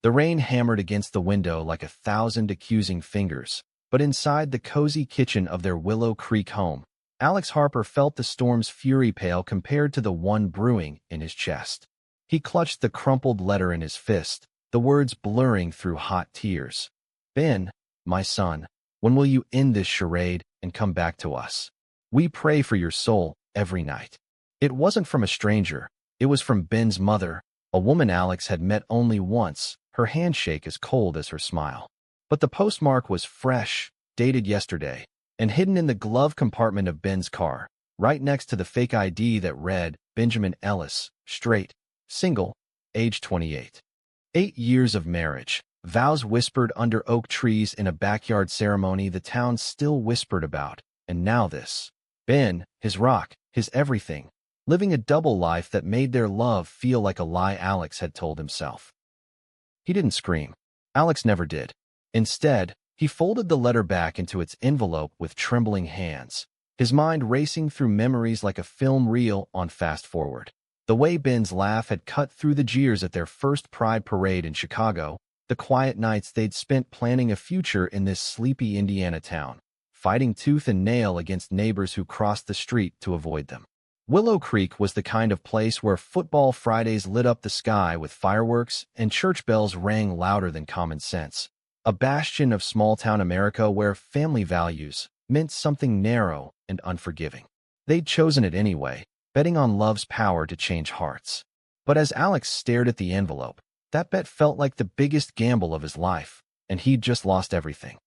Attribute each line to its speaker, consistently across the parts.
Speaker 1: The rain hammered against the window like 1,000 accusing fingers, but inside the cozy kitchen of their Willow Creek home, Alex Harper felt the storm's fury pale compared to the one brewing in his chest. He clutched the crumpled letter in his fist, the words blurring through hot tears. "Ben, my son, when will you end this charade and come back to us? We pray for your soul every night." It wasn't from a stranger. It was from Ben's mother, a woman Alex had met only once, her handshake as cold as her smile. But the postmark was fresh, dated yesterday, and hidden in the glove compartment of Ben's car, right next to the fake ID that read Benjamin Ellis, straight, single, age 28. 8 years of marriage, vows whispered under oak trees in a backyard ceremony the town still whispered about, and now this. Ben, his rock, his everything, living a double life that made their love feel like a lie Alex had told himself. He didn't scream. Alex never did. Instead, he folded the letter back into its envelope with trembling hands, his mind racing through memories like a film reel on fast forward. The way Ben's laugh had cut through the jeers at their first Pride parade in Chicago, the quiet nights they'd spent planning a future in this sleepy Indiana town, fighting tooth and nail against neighbors who crossed the street to avoid them. Willow Creek was the kind of place where football Fridays lit up the sky with fireworks and church bells rang louder than common sense. A bastion of small-town America where family values meant something narrow and unforgiving. They'd chosen it anyway, betting on love's power to change hearts. But as Alex stared at the envelope, that bet felt like the biggest gamble of his life, and he'd just lost everything.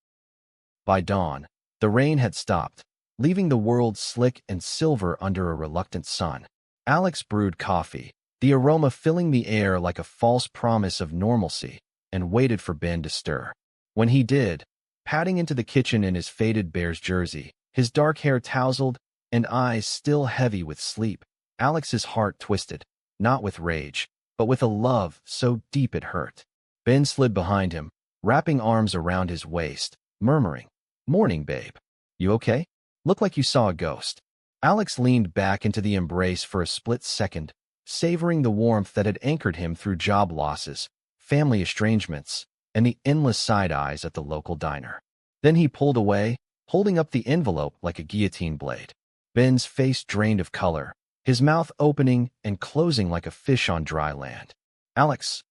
Speaker 1: By dawn, the rain had stopped, leaving the world slick and silver under a reluctant sun. Alex brewed coffee, the aroma filling the air like a false promise of normalcy, and waited for Ben to stir. When he did, padding into the kitchen in his faded Bears jersey, his dark hair tousled and eyes still heavy with sleep, Alex's heart twisted, not with rage, but with a love so deep it hurt. Ben slid behind him, wrapping arms around his waist, murmuring, "Morning, babe. You okay? Look like you saw a ghost." Alex leaned back into the embrace for a split second, savoring the warmth that had anchored him through job losses, family estrangements, and the endless side eyes at the local diner. Then he pulled away, holding up the envelope like a guillotine blade. Ben's face drained of color, his mouth opening and closing like a fish on dry land. "Alex,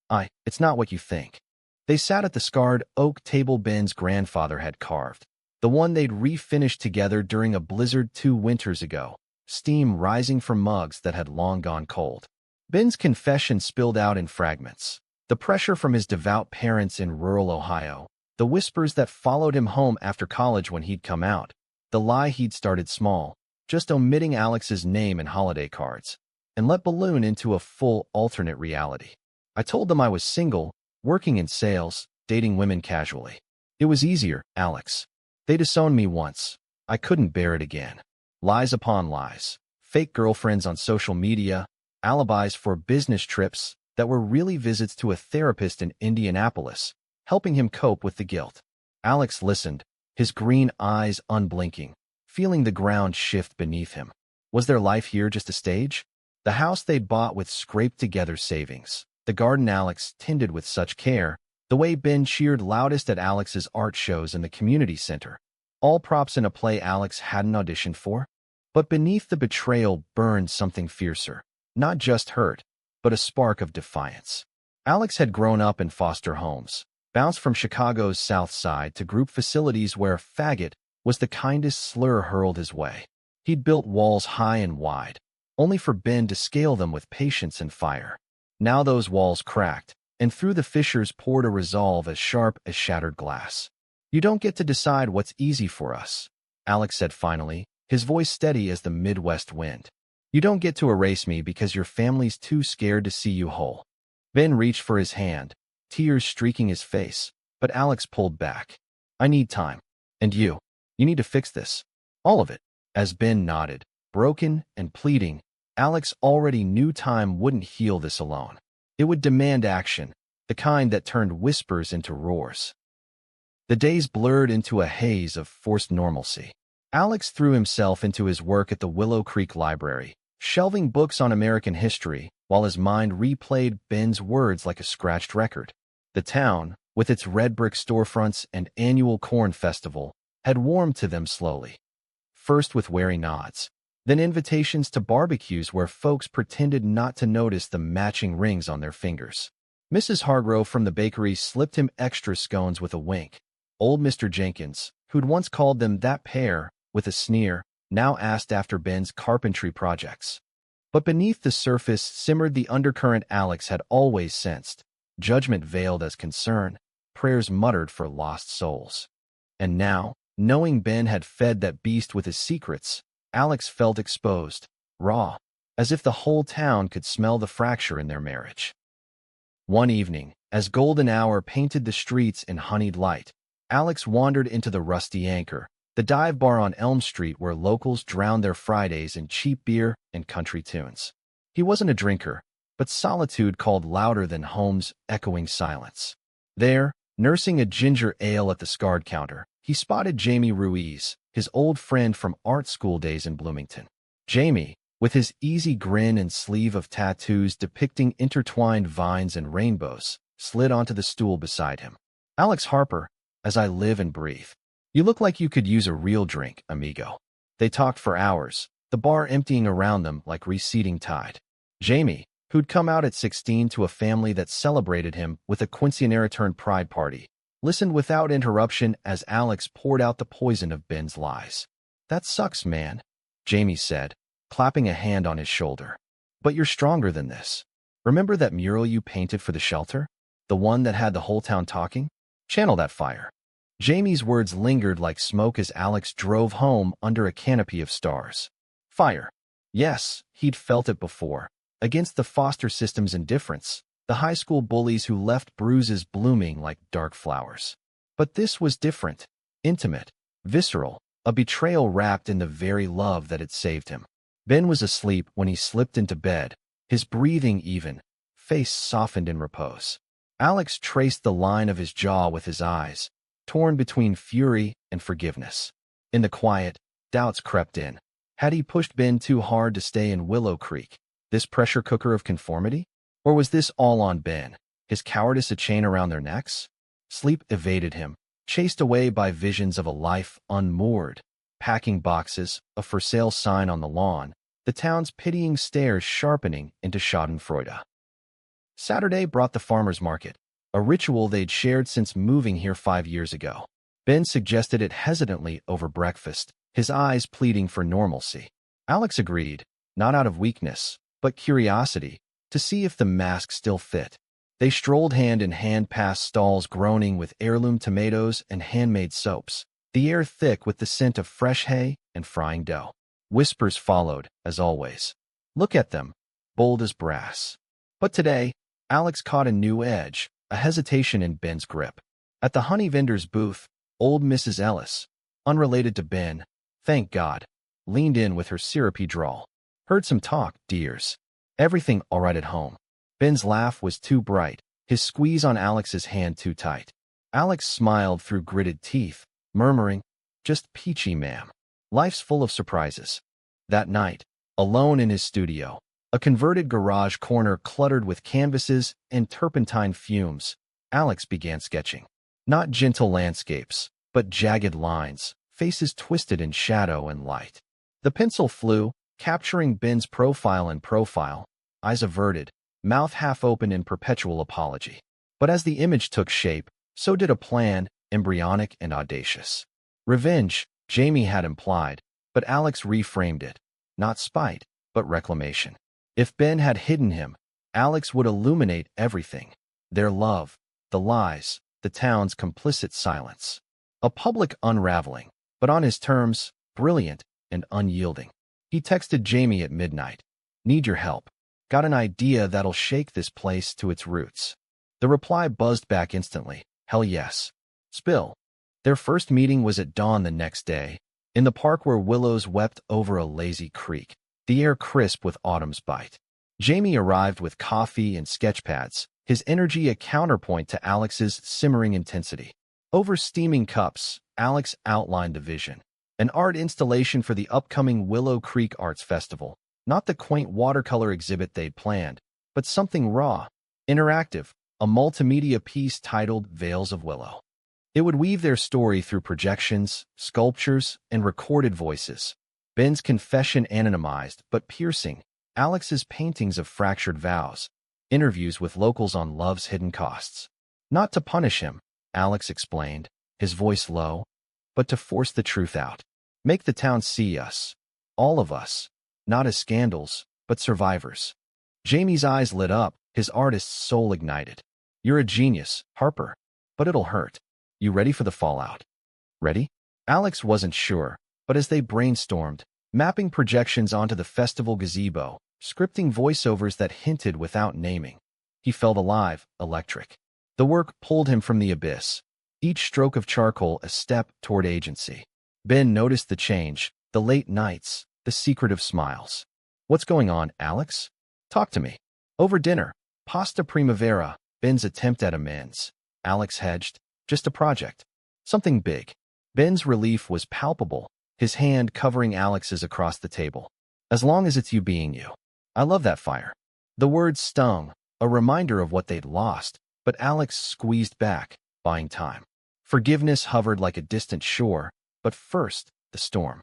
Speaker 1: it's not what you think." They sat at the scarred oak table Ben's grandfather had carved, the one they'd refinished together during a blizzard 2 winters ago, steam rising from mugs that had long gone cold. Ben's confession spilled out in fragments. The pressure from his devout parents in rural Ohio, the whispers that followed him home after college when he'd come out, the lie he'd started small, just omitting Alex's name in holiday cards, and let balloon into a full alternate reality. "I told them I was single, working in sales, dating women casually. It was easier, Alex. They disowned me once. I couldn't bear it again. Lies upon lies, fake girlfriends on social media, alibis for business trips that were really visits to a therapist in Indianapolis, helping him cope with the guilt." Alex listened, his green eyes unblinking, feeling the ground shift beneath him. Was their life here just a stage? The house they'd bought with scraped-together savings, the garden Alex tended with such care, the way Ben cheered loudest at Alex's art shows in the community center, all props in a play Alex hadn't auditioned for? But beneath the betrayal burned something fiercer, not just hurt, but a spark of defiance. Alex had grown up in foster homes, bounced from Chicago's South Side to group facilities where faggot was the kindest slur hurled his way. He'd built walls high and wide, only for Ben to scale them with patience and fire. Now those walls cracked, and through the fissures poured a resolve as sharp as shattered glass. "You don't get to decide what's easy for us," Alex said finally, his voice steady as the Midwest wind. "You don't get to erase me because your family's too scared to see you whole." Ben reached for his hand, tears streaking his face, but Alex pulled back. "I need time. And you need to fix this. All of it." As Ben nodded, broken and pleading, Alex already knew time wouldn't heal this alone. It would demand action, the kind that turned whispers into roars. The days blurred into a haze of forced normalcy. Alex threw himself into his work at the Willow Creek Library, shelving books on American history, while his mind replayed Ben's words like a scratched record. The town, with its red brick storefronts and annual corn festival, had warmed to them slowly. First with wary nods, then invitations to barbecues where folks pretended not to notice the matching rings on their fingers. Mrs. Hargrove from the bakery slipped him extra scones with a wink. Old Mr. Jenkins, who'd once called them that pair, with a sneer, now asked after Ben's carpentry projects. But beneath the surface simmered the undercurrent Alex had always sensed, judgment veiled as concern, prayers muttered for lost souls. And now, knowing Ben had fed that beast with his secrets, Alex felt exposed, raw, as if the whole town could smell the fracture in their marriage. One evening, as golden hour painted the streets in honeyed light, Alex wandered into the Rusty Anchor, the dive bar on Elm Street where locals drowned their Fridays in cheap beer and country tunes. He wasn't a drinker, but solitude called louder than home's echoing silence. There, nursing a ginger ale at the scarred counter, he spotted Jamie Ruiz, his old friend from art school days in Bloomington. Jamie, with his easy grin and sleeve of tattoos depicting intertwined vines and rainbows, slid onto the stool beside him. "Alex Harper, as I live and breathe. You look like you could use a real drink, amigo." They talked for hours, the bar emptying around them like receding tide. Jamie, who'd come out at 16 to a family that celebrated him with a quinceanera-turned pride party, listened without interruption as Alex poured out the poison of Ben's lies. "That sucks, man," Jamie said, clapping a hand on his shoulder. "But you're stronger than this. Remember that mural you painted for the shelter? The one that had the whole town talking? Channel that fire." Jamie's words lingered like smoke as Alex drove home under a canopy of stars. Fire. Yes, he'd felt it before. Against the foster system's indifference, the high school bullies who left bruises blooming like dark flowers. But this was different, intimate, visceral, a betrayal wrapped in the very love that had saved him. Ben was asleep when he slipped into bed, his breathing even, face softened in repose. Alex traced the line of his jaw with his eyes, torn between fury and forgiveness. In the quiet, doubts crept in. Had he pushed Ben too hard to stay in Willow Creek, this pressure cooker of conformity? Or was this all on Ben, his cowardice a chain around their necks? Sleep evaded him, chased away by visions of a life unmoored, packing boxes, a for sale sign on the lawn, the town's pitying stares sharpening into schadenfreude. Saturday brought the farmer's market, a ritual they'd shared since moving here 5 years ago. Ben suggested it hesitantly over breakfast, his eyes pleading for normalcy. Alex agreed, not out of weakness, but curiosity, to see if the mask still fit. They strolled hand in hand past stalls groaning with heirloom tomatoes and handmade soaps, the air thick with the scent of fresh hay and frying dough. Whispers followed, as always. Look at them, bold as brass. But today, Alex caught a new edge, a hesitation in Ben's grip. At the honey vendor's booth, old Mrs. Ellis, unrelated to Ben, thank God, leaned in with her syrupy drawl. "Heard some talk, dears. Everything all right at home?" Ben's laugh was too bright, his squeeze on Alex's hand too tight. Alex smiled through gritted teeth, murmuring, "Just peachy, ma'am. Life's full of surprises." That night, alone in his studio, a converted garage corner cluttered with canvases and turpentine fumes, Alex began sketching. Not gentle landscapes, but jagged lines, faces twisted in shadow and light. The pencil flew, capturing Ben's profile in profile, eyes averted, mouth half open in perpetual apology. But as the image took shape, so did a plan, embryonic and audacious. Revenge, Jamie had implied, but Alex reframed it. Not spite, but reclamation. If Ben had hidden him, Alex would illuminate everything. Their love, the lies, the town's complicit silence. A public unraveling, but on his terms, brilliant and unyielding. He texted Jamie at midnight. "Need your help. Got an idea that'll shake this place to its roots." The reply buzzed back instantly. "Hell yes." Spill. Their first meeting was at dawn the next day, in the park where willows wept over a lazy creek, the air crisp with autumn's bite. Jamie arrived with coffee and sketch pads, his energy a counterpoint to Alex's simmering intensity. Over steaming cups, Alex outlined the vision. An art installation for the upcoming Willow Creek Arts Festival. Not the quaint watercolor exhibit they'd planned, but something raw, interactive, a multimedia piece titled Veils of Willow. It would weave their story through projections, sculptures, and recorded voices. Ben's confession anonymized but piercing, Alex's paintings of fractured vows, interviews with locals on love's hidden costs. Not to punish him, Alex explained, his voice low, but to force the truth out. Make the town see us. All of us. Not as scandals, but survivors. Jamie's eyes lit up, his artist's soul ignited. You're a genius, Harper. But it'll hurt. You ready for the fallout? Ready? Alex wasn't sure, but as they brainstormed, mapping projections onto the festival gazebo, scripting voiceovers that hinted without naming, he felt alive, electric. The work pulled him from the abyss, each stroke of charcoal a step toward agency. Ben noticed the change, the late nights, the secretive smiles. What's going on, Alex? Talk to me. Over dinner, pasta primavera, Ben's attempt at amends. Alex hedged. Just a project. Something big. Ben's relief was palpable, his hand covering Alex's across the table. As long as it's you being you. I love that fire. The words stung, a reminder of what they'd lost, but Alex squeezed back, buying time. Forgiveness hovered like a distant shore, but first, the storm.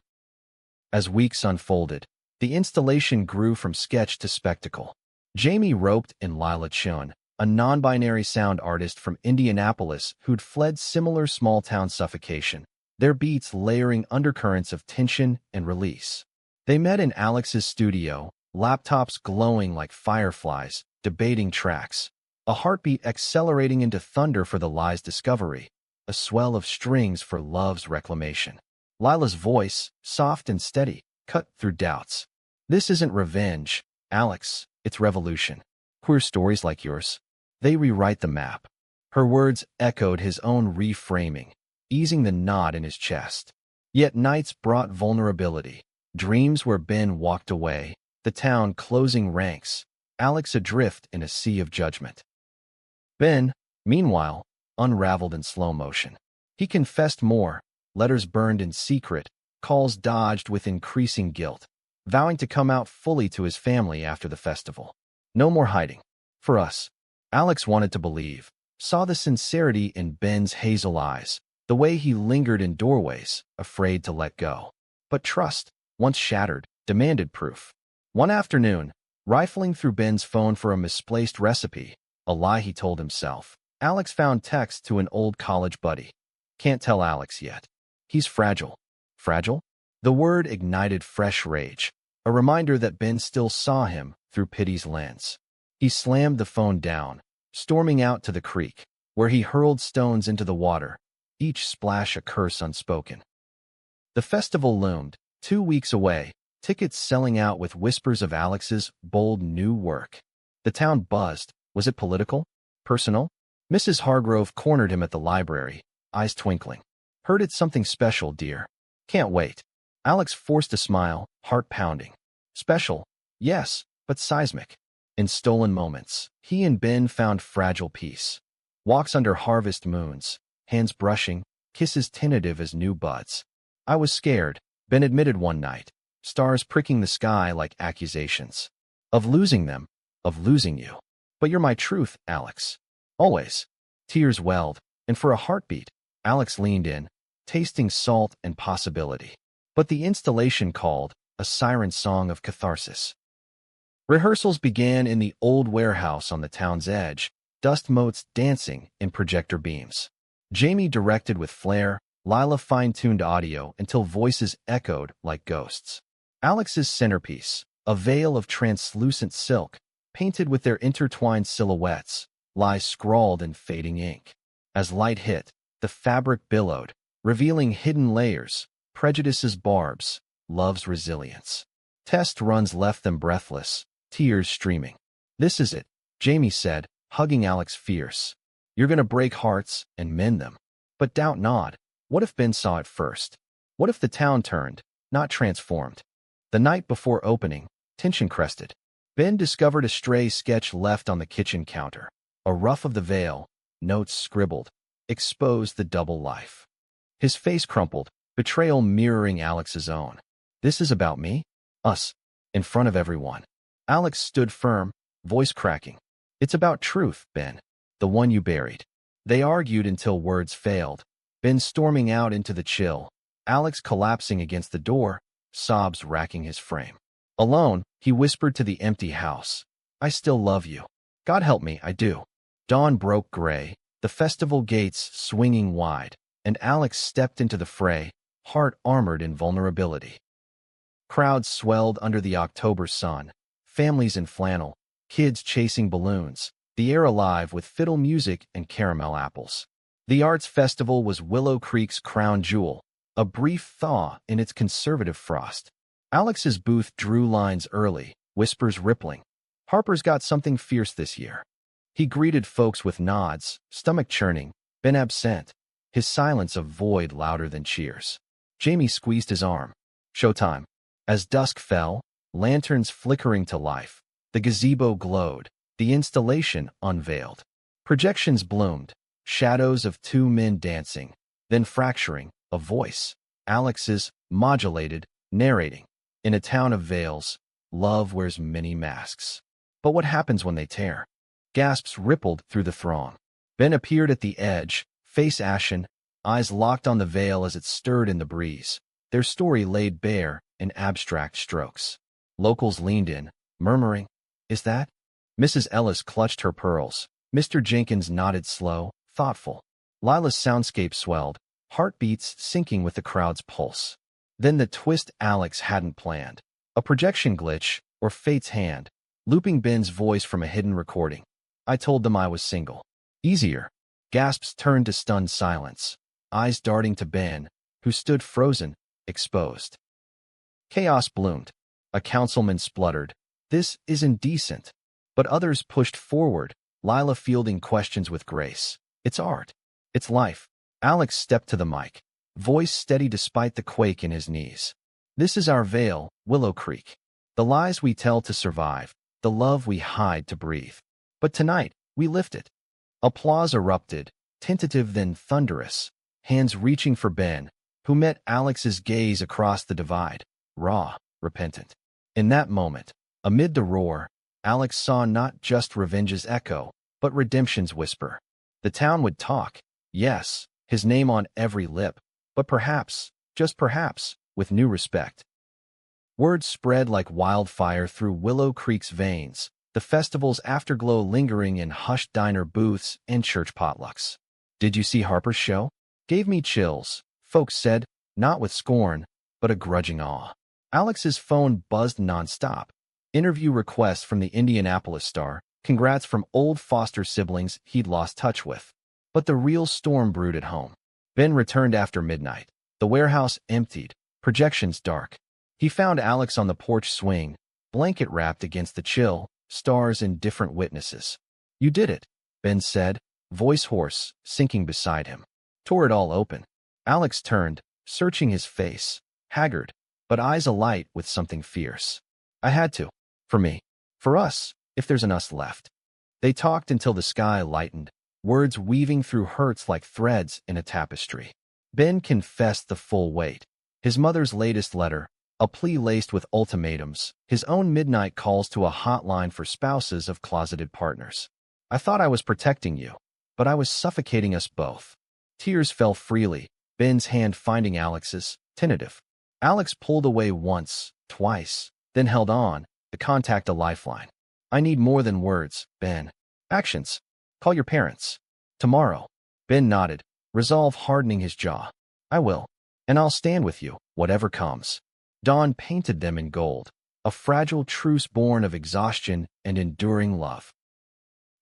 Speaker 1: As weeks unfolded, the installation grew from sketch to spectacle. Jamie roped in Lila Chun, a non-binary sound artist from Indianapolis who'd fled similar small-town suffocation, their beats layering undercurrents of tension and release. They met in Alex's studio, laptops glowing like fireflies, debating tracks, a heartbeat accelerating into thunder for the lie's discovery, a swell of strings for love's reclamation. Lila's voice, soft and steady, cut through doubts. This isn't revenge, Alex, it's revolution. Queer stories like yours. They rewrite the map. Her words echoed his own reframing, easing the knot in his chest. Yet nights brought vulnerability, dreams where Ben walked away, the town closing ranks, Alex adrift in a sea of judgment. Ben, meanwhile, unraveled in slow motion. He confessed more, letters burned in secret, calls dodged with increasing guilt, vowing to come out fully to his family after the festival. No more hiding. For us. Alex wanted to believe, saw the sincerity in Ben's hazel eyes, the way he lingered in doorways, afraid to let go. But trust, once shattered, demanded proof. One afternoon, rifling through Ben's phone for a misplaced recipe, a lie he told himself, Alex found text to an old college buddy. Can't tell Alex yet. He's fragile. Fragile? The word ignited fresh rage, a reminder that Ben still saw him through pity's lens. He slammed the phone down, storming out to the creek, where he hurled stones into the water, each splash a curse unspoken. The festival loomed, 2 weeks away, tickets selling out with whispers of Alex's bold new work. The town buzzed. Was it political? Personal? Mrs. Hargrove cornered him at the library, eyes twinkling. Heard it's something special, dear. Can't wait. Alex forced a smile, heart pounding. Special? Yes, but seismic. In stolen moments, he and Ben found fragile peace. Walks under harvest moons, hands brushing, kisses tentative as new buds. I was scared, Ben admitted one night, stars pricking the sky like accusations. Of losing them, of losing you. But you're my truth, Alex. Always. Tears welled, and for a heartbeat, Alex leaned in, tasting salt and possibility. But the installation called, a siren song of catharsis. Rehearsals began in the old warehouse on the town's edge, dust motes dancing in projector beams. Jamie directed with flair, Lila fine-tuned audio until voices echoed like ghosts. Alex's centerpiece, a veil of translucent silk, painted with their intertwined silhouettes, lies scrawled in fading ink. As light hit, the fabric billowed, revealing hidden layers, prejudice's barbs, love's resilience. Test runs left them breathless, tears streaming. This is it, Jamie said, hugging Alex fierce. You're gonna break hearts and mend them. But doubt not. What if Ben saw it first? What if the town turned, not transformed? The night before opening, tension crested. Ben discovered a stray sketch left on the kitchen counter. A ruff of the veil, notes scribbled, exposed the double life. His face crumpled, betrayal mirroring Alex's own. This is about me? Us. In front of everyone. Alex stood firm, voice cracking. It's about truth, Ben. The one you buried. They argued until words failed. Ben storming out into the chill. Alex collapsing against the door, sobs racking his frame. Alone, he whispered to the empty house, "I still love you. God help me, I do." Dawn broke gray, the festival gates swinging wide, and Alex stepped into the fray, heart armored in vulnerability. Crowds swelled under the October sun, families in flannel, kids chasing balloons, the air alive with fiddle music and caramel apples. The arts festival was Willow Creek's crown jewel, a brief thaw in its conservative frost. Alex's booth drew lines early, whispers rippling. Harper's got something fierce this year. He greeted folks with nods, stomach churning, been absent, his silence a void louder than cheers. Jamie squeezed his arm. Showtime. As dusk fell, lanterns flickering to life, the gazebo glowed, the installation unveiled. Projections bloomed, shadows of two men dancing, then fracturing, a voice. Alex's, modulated, narrating. In a town of veils, love wears many masks. But what happens when they tear? Gasps rippled through the throng. Ben appeared at the edge, face ashen, eyes locked on the veil as it stirred in the breeze, their story laid bare in abstract strokes. Locals leaned in, murmuring, "Is that?" Mrs. Ellis clutched her pearls. Mr. Jenkins nodded slow, thoughtful. Lila's soundscape swelled, heartbeats syncing with the crowd's pulse. Then the twist Alex hadn't planned. A projection glitch, or fate's hand, looping Ben's voice from a hidden recording. "I told them I was single." Easier. Gasps turned to stunned silence, eyes darting to Ben, who stood frozen, exposed. Chaos bloomed. A councilman spluttered, "This is indecent." But others pushed forward, Lila fielding questions with grace. "It's art. It's life." Alex stepped to the mic, voice steady despite the quake in his knees. "This is our veil, Willow Creek. The lies we tell to survive, the love we hide to breathe. But tonight, we lift it." Applause erupted, tentative then thunderous, hands reaching for Ben, who met Alex's gaze across the divide, raw, repentant. In that moment, amid the roar, Alex saw not just revenge's echo, but redemption's whisper. The town would talk, yes, his name on every lip, but perhaps, just perhaps, with new respect. Word spread like wildfire through Willow Creek's veins, the festival's afterglow lingering in hushed diner booths and church potlucks. "Did you see Harper's show?" "Gave me chills," folks said, not with scorn, but a grudging awe. Alex's phone buzzed nonstop. Interview requests from the Indianapolis Star, congrats from old foster siblings he'd lost touch with. But the real storm brewed at home. Ben returned after midnight. The warehouse emptied, projections dark. He found Alex on the porch swing, blanket wrapped against the chill, stars and different witnesses. "You did it," Ben said, voice hoarse, sinking beside him. Tore it all open. Alex turned, searching his face, haggard, but eyes alight with something fierce. "I had to. For me. For us, if there's an us left." They talked until the sky lightened, words weaving through hurts like threads in a tapestry. Ben confessed the full weight. His mother's latest letter, a plea laced with ultimatums, his own midnight calls to a hotline for spouses of closeted partners. "I thought I was protecting you, but I was suffocating us both." Tears fell freely, Ben's hand finding Alex's, tentative. Alex pulled away once, twice, then held on, to contact a lifeline. "I need more than words, Ben. Actions. Call your parents. Tomorrow." Ben nodded, resolve hardening his jaw. "I will. And I'll stand with you, whatever comes." Dawn painted them in gold, a fragile truce born of exhaustion and enduring love.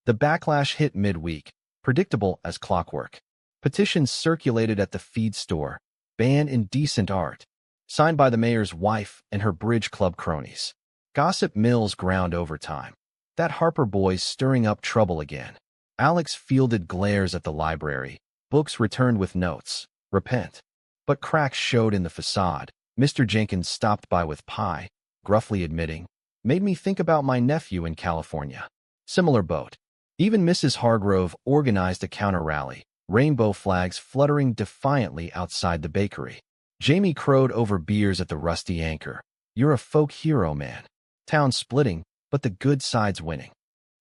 Speaker 1: The backlash hit midweek, predictable as clockwork. Petitions circulated at the feed store, ban indecent art, signed by the mayor's wife and her bridge club cronies. Gossip mills ground overtime. That Harper boy's stirring up trouble again. Alex fielded glares at the library, books returned with notes, "Repent." But cracks showed in the facade. Mr. Jenkins stopped by with pie, gruffly admitting, "Made me think about my nephew in California." Similar boat. Even Mrs. Hargrove organized a counter-rally, rainbow flags fluttering defiantly outside the bakery. Jamie crowed over beers at the Rusty Anchor. "You're a folk hero, man." Town splitting, but the good side's winning.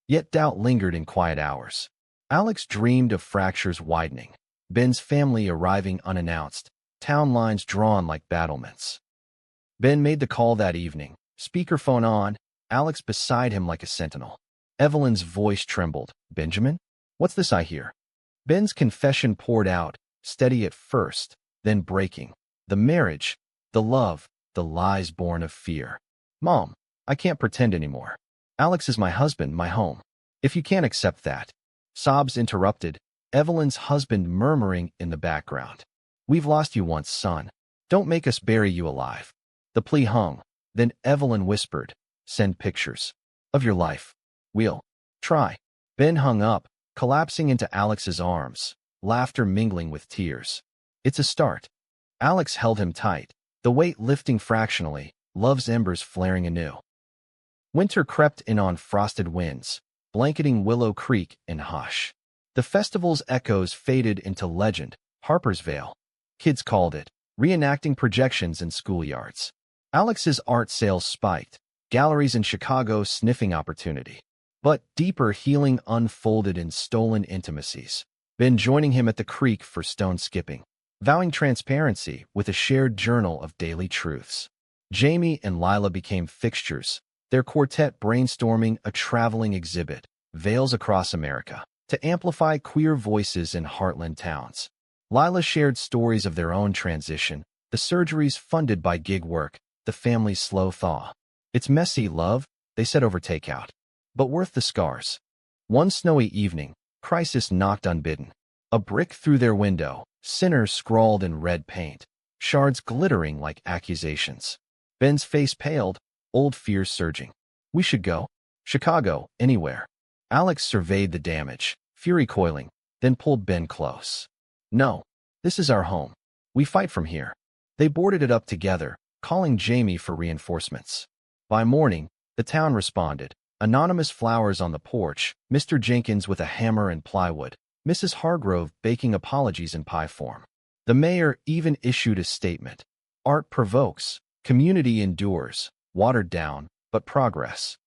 Speaker 1: Yet doubt lingered in quiet hours. Alex dreamed of fractures widening, Ben's family arriving unannounced, town lines drawn like battlements. Ben made the call that evening, speakerphone on, Alex beside him like a sentinel. Evelyn's voice trembled. "Benjamin? What's this I hear?" Ben's confession poured out, steady at first, then breaking. The marriage, the love, the lies born of fear. "Mom, I can't pretend anymore. Alex is my husband, my home. If you can't accept that." Sobs interrupted, Evelyn's husband murmuring in the background. "We've lost you once, son. Don't make us bury you alive." The plea hung. Then Evelyn whispered, "Send pictures of your life. We'll try." Ben hung up, collapsing into Alex's arms, laughter mingling with tears. "It's a start." Alex held him tight, the weight lifting fractionally, love's embers flaring anew. Winter crept in on frosted winds, blanketing Willow Creek in hush. The festival's echoes faded into legend, Harper's Vale. Kids called it, reenacting projections in schoolyards. Alex's art sales spiked, galleries in Chicago sniffing opportunity. But deeper healing unfolded in stolen intimacies. Ben joining him at the creek for stone skipping, vowing transparency with a shared journal of daily truths. Jamie and Lila became fixtures, their quartet brainstorming a traveling exhibit, Veils Across America, to amplify queer voices in heartland towns. Lila shared stories of their own transition, the surgeries funded by gig work, the family's slow thaw. "It's messy, love," they said over takeout, "but worth the scars." One snowy evening, crisis knocked unbidden. A brick through their window, sinners scrawled in red paint, shards glittering like accusations. Ben's face paled, old fears surging. "We should go. Chicago, anywhere." Alex surveyed the damage, fury coiling, then pulled Ben close. "No, this is our home. We fight from here." They boarded it up together, calling Jamie for reinforcements. By morning, the town responded. Anonymous flowers on the porch, Mr. Jenkins with a hammer and plywood, Mrs. Hargrove baking apologies in pie form. The mayor even issued a statement. "Art provokes, community endures, watered down, but progress."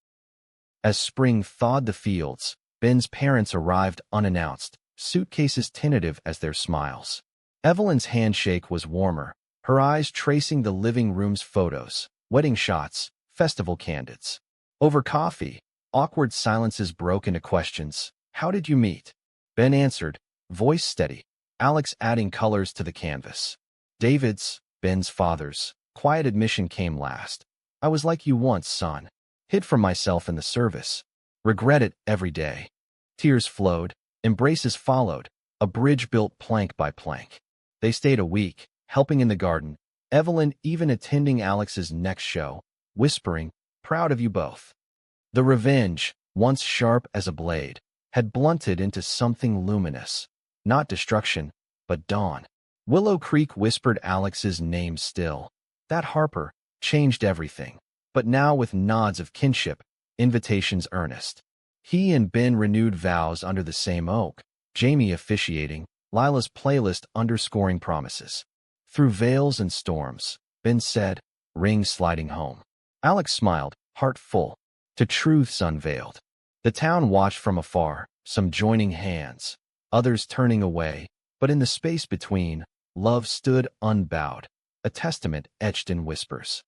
Speaker 1: As spring thawed the fields, Ben's parents arrived unannounced, suitcases tentative as their smiles. Evelyn's handshake was warmer, her eyes tracing the living room's photos, wedding shots, festival candids. Over coffee, awkward silences broke into questions. "How did you meet?" Ben answered, voice steady, Alex adding colors to the canvas. "David's, Ben's father's, quiet admission came last. I was like you once, son. Hid from myself in the service. Regret it every day." Tears flowed, embraces followed, a bridge built plank by plank. They stayed a week, helping in the garden, Evelyn even attending Alex's next show, whispering, "Proud of you both." The revenge, once sharp as a blade, had blunted into something luminous. Not destruction, but dawn. Willow Creek whispered Alex's name still. That Harper changed everything, but now with nods of kinship, invitations earnest. He and Ben renewed vows under the same oak, Jamie officiating, Lila's playlist underscoring promises. Through veils and storms, Ben said, "Ring sliding home." Alex smiled, heart full, to truths unveiled. The town watched from afar, some joining hands, others turning away, but in the space between, love stood unbowed, a testament etched in whispers.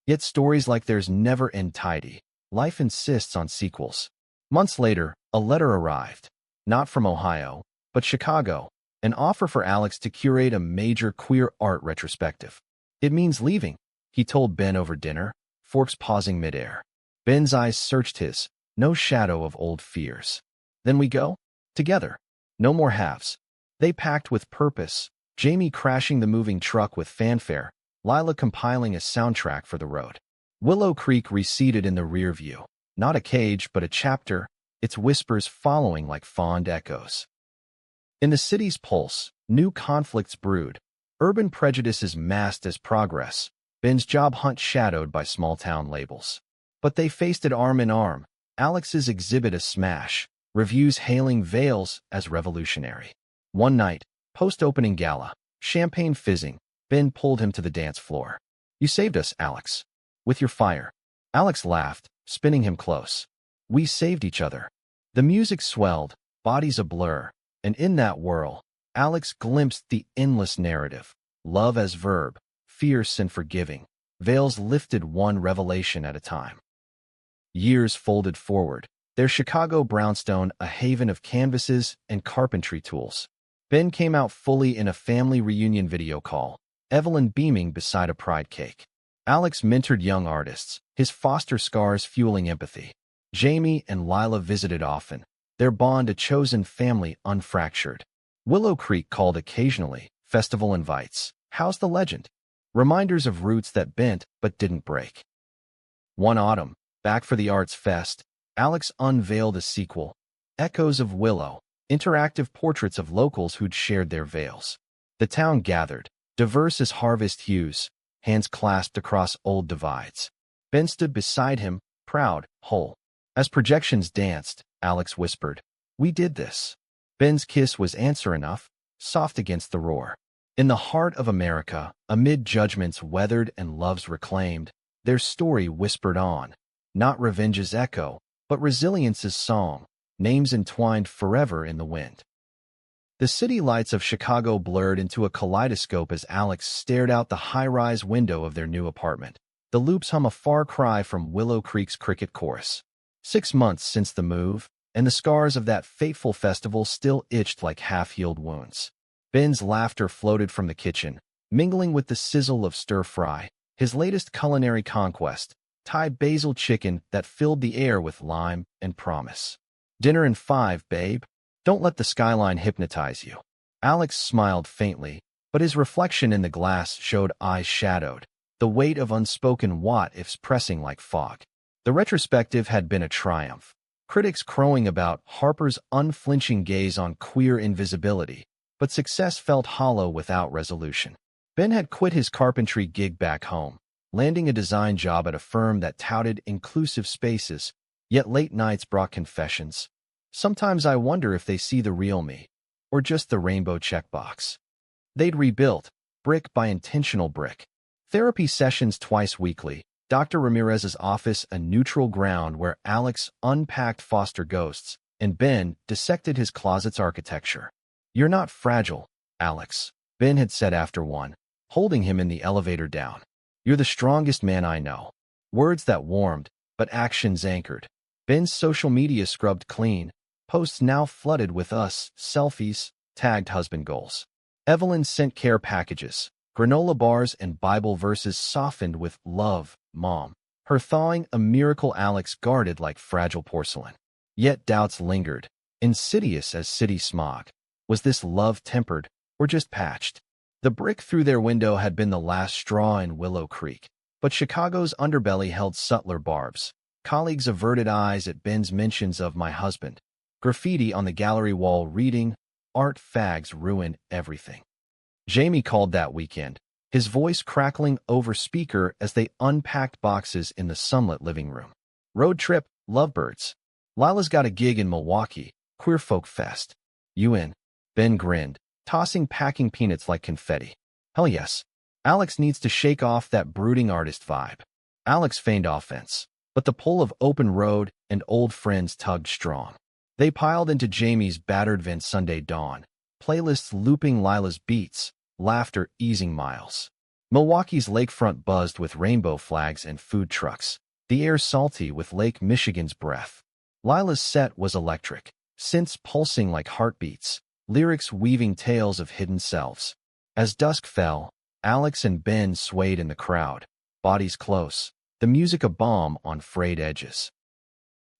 Speaker 1: Yet stories like theirs never end tidy. Life insists on sequels. Months later, a letter arrived, not from Ohio, but Chicago, an offer for Alex to curate a major queer art retrospective. "It means leaving," he told Ben over dinner, forks pausing midair. Ben's eyes searched his, no shadow of old fears. "Then we go? Together. No more halves." They packed with purpose, Jamie crashing the moving truck with fanfare, Lila compiling a soundtrack for the road. Willow Creek receded in the rear view, not a cage but a chapter, its whispers following like fond echoes. In the city's pulse, new conflicts brewed, urban prejudices masked as progress, Ben's job hunt shadowed by small-town labels. But they faced it arm in arm, Alex's exhibit a smash, reviews hailing Veils as revolutionary. One night, post-opening gala, champagne fizzing, Ben pulled him to the dance floor. "You saved us, Alex. With your fire." Alex laughed, spinning him close. "We saved each other." The music swelled, bodies a blur, and in that whirl, Alex glimpsed the endless narrative. Love as verb, fierce and forgiving, veils lifted one revelation at a time. Years folded forward, their Chicago brownstone a haven of canvases and carpentry tools. Ben came out fully in a family reunion video call, Evelyn beaming beside a pride cake. Alex mentored young artists, his foster scars fueling empathy. Jamie and Lila visited often, their bond a chosen family unfractured. Willow Creek called occasionally, festival invites. How's the legend? Reminders of roots that bent but didn't break. One autumn, back for the Arts Fest, Alex unveiled a sequel, Echoes of Willow, interactive portraits of locals who'd shared their veils. The town gathered, diverse as harvest hues, hands clasped across old divides. Ben stood beside him, proud, whole. As projections danced, Alex whispered, "We did this." Ben's kiss was answer enough, soft against the roar. In the heart of America, amid judgments weathered and loves reclaimed, their story whispered on, not revenge's echo, but resilience's song, names entwined forever in the wind. The city lights of Chicago blurred into a kaleidoscope as Alex stared out the high-rise window of their new apartment. The loops hum a far cry from Willow Creek's cricket chorus. 6 months since the move, and the scars of that fateful festival still itched like half-healed wounds. Ben's laughter floated from the kitchen, mingling with the sizzle of stir-fry, his latest culinary conquest, Thai basil chicken that filled the air with lime and promise. "Dinner in 5, babe. Don't let the skyline hypnotize you." Alex smiled faintly, but his reflection in the glass showed eyes shadowed, the weight of unspoken what-ifs pressing like fog. The retrospective had been a triumph, critics crowing about Harper's unflinching gaze on queer invisibility, but success felt hollow without resolution. Ben had quit his carpentry gig back home, landing a design job at a firm that touted inclusive spaces, yet late nights brought confessions. "Sometimes I wonder if they see the real me, or just the rainbow checkbox." They'd rebuilt, brick by intentional brick. Therapy sessions twice weekly, Dr. Ramirez's office a neutral ground where Alex unpacked foster ghosts, and Ben dissected his closet's architecture. "You're not fragile, Alex," Ben had said after one, holding him in the elevator down. "You're the strongest man I know." Words that warmed, but actions anchored. Ben's social media scrubbed clean, posts now flooded with us, selfies, tagged husband goals. Evelyn sent care packages, granola bars and Bible verses softened with "Love, Mom." Her thawing a miracle Alex guarded like fragile porcelain. Yet doubts lingered, insidious as city smog. Was this love tempered, or just patched? The brick through their window had been the last straw in Willow Creek, but Chicago's underbelly held subtler barbs. Colleagues averted eyes at Ben's mentions of "my husband." Graffiti on the gallery wall reading, "Art fags ruin everything." Jamie called that weekend, his voice crackling over speaker as they unpacked boxes in the sunlit living room. "Road trip, lovebirds." "Lila's got a gig in Milwaukee, Queer Folk Fest. You in?" Ben grinned, tossing packing peanuts like confetti. "Hell yes." Alex needs to shake off that brooding artist vibe. Alex feigned offense, but the pull of open road and old friends tugged strong. They piled into Jamie's battered van Sunday dawn, playlists looping Lila's beats, laughter easing miles. Milwaukee's lakefront buzzed with rainbow flags and food trucks, the air salty with Lake Michigan's breath. Lila's set was electric, synths pulsing like heartbeats, lyrics weaving tales of hidden selves. As dusk fell, Alex and Ben swayed in the crowd, bodies close, the music a balm on frayed edges.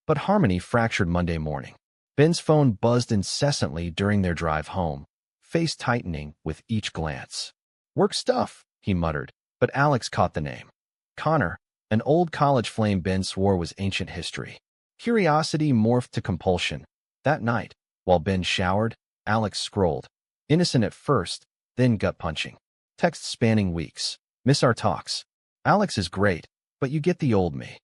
Speaker 1: But harmony fractured Monday morning. Ben's phone buzzed incessantly during their drive home, face tightening with each glance. "Work stuff," he muttered, but Alex caught the name. Connor, an old college flame Ben swore was ancient history. Curiosity morphed to compulsion. That night, while Ben showered, Alex scrolled. Innocent at first, then gut-punching. Texts spanning weeks. "Miss our talks. Alex is great, but you get the old me."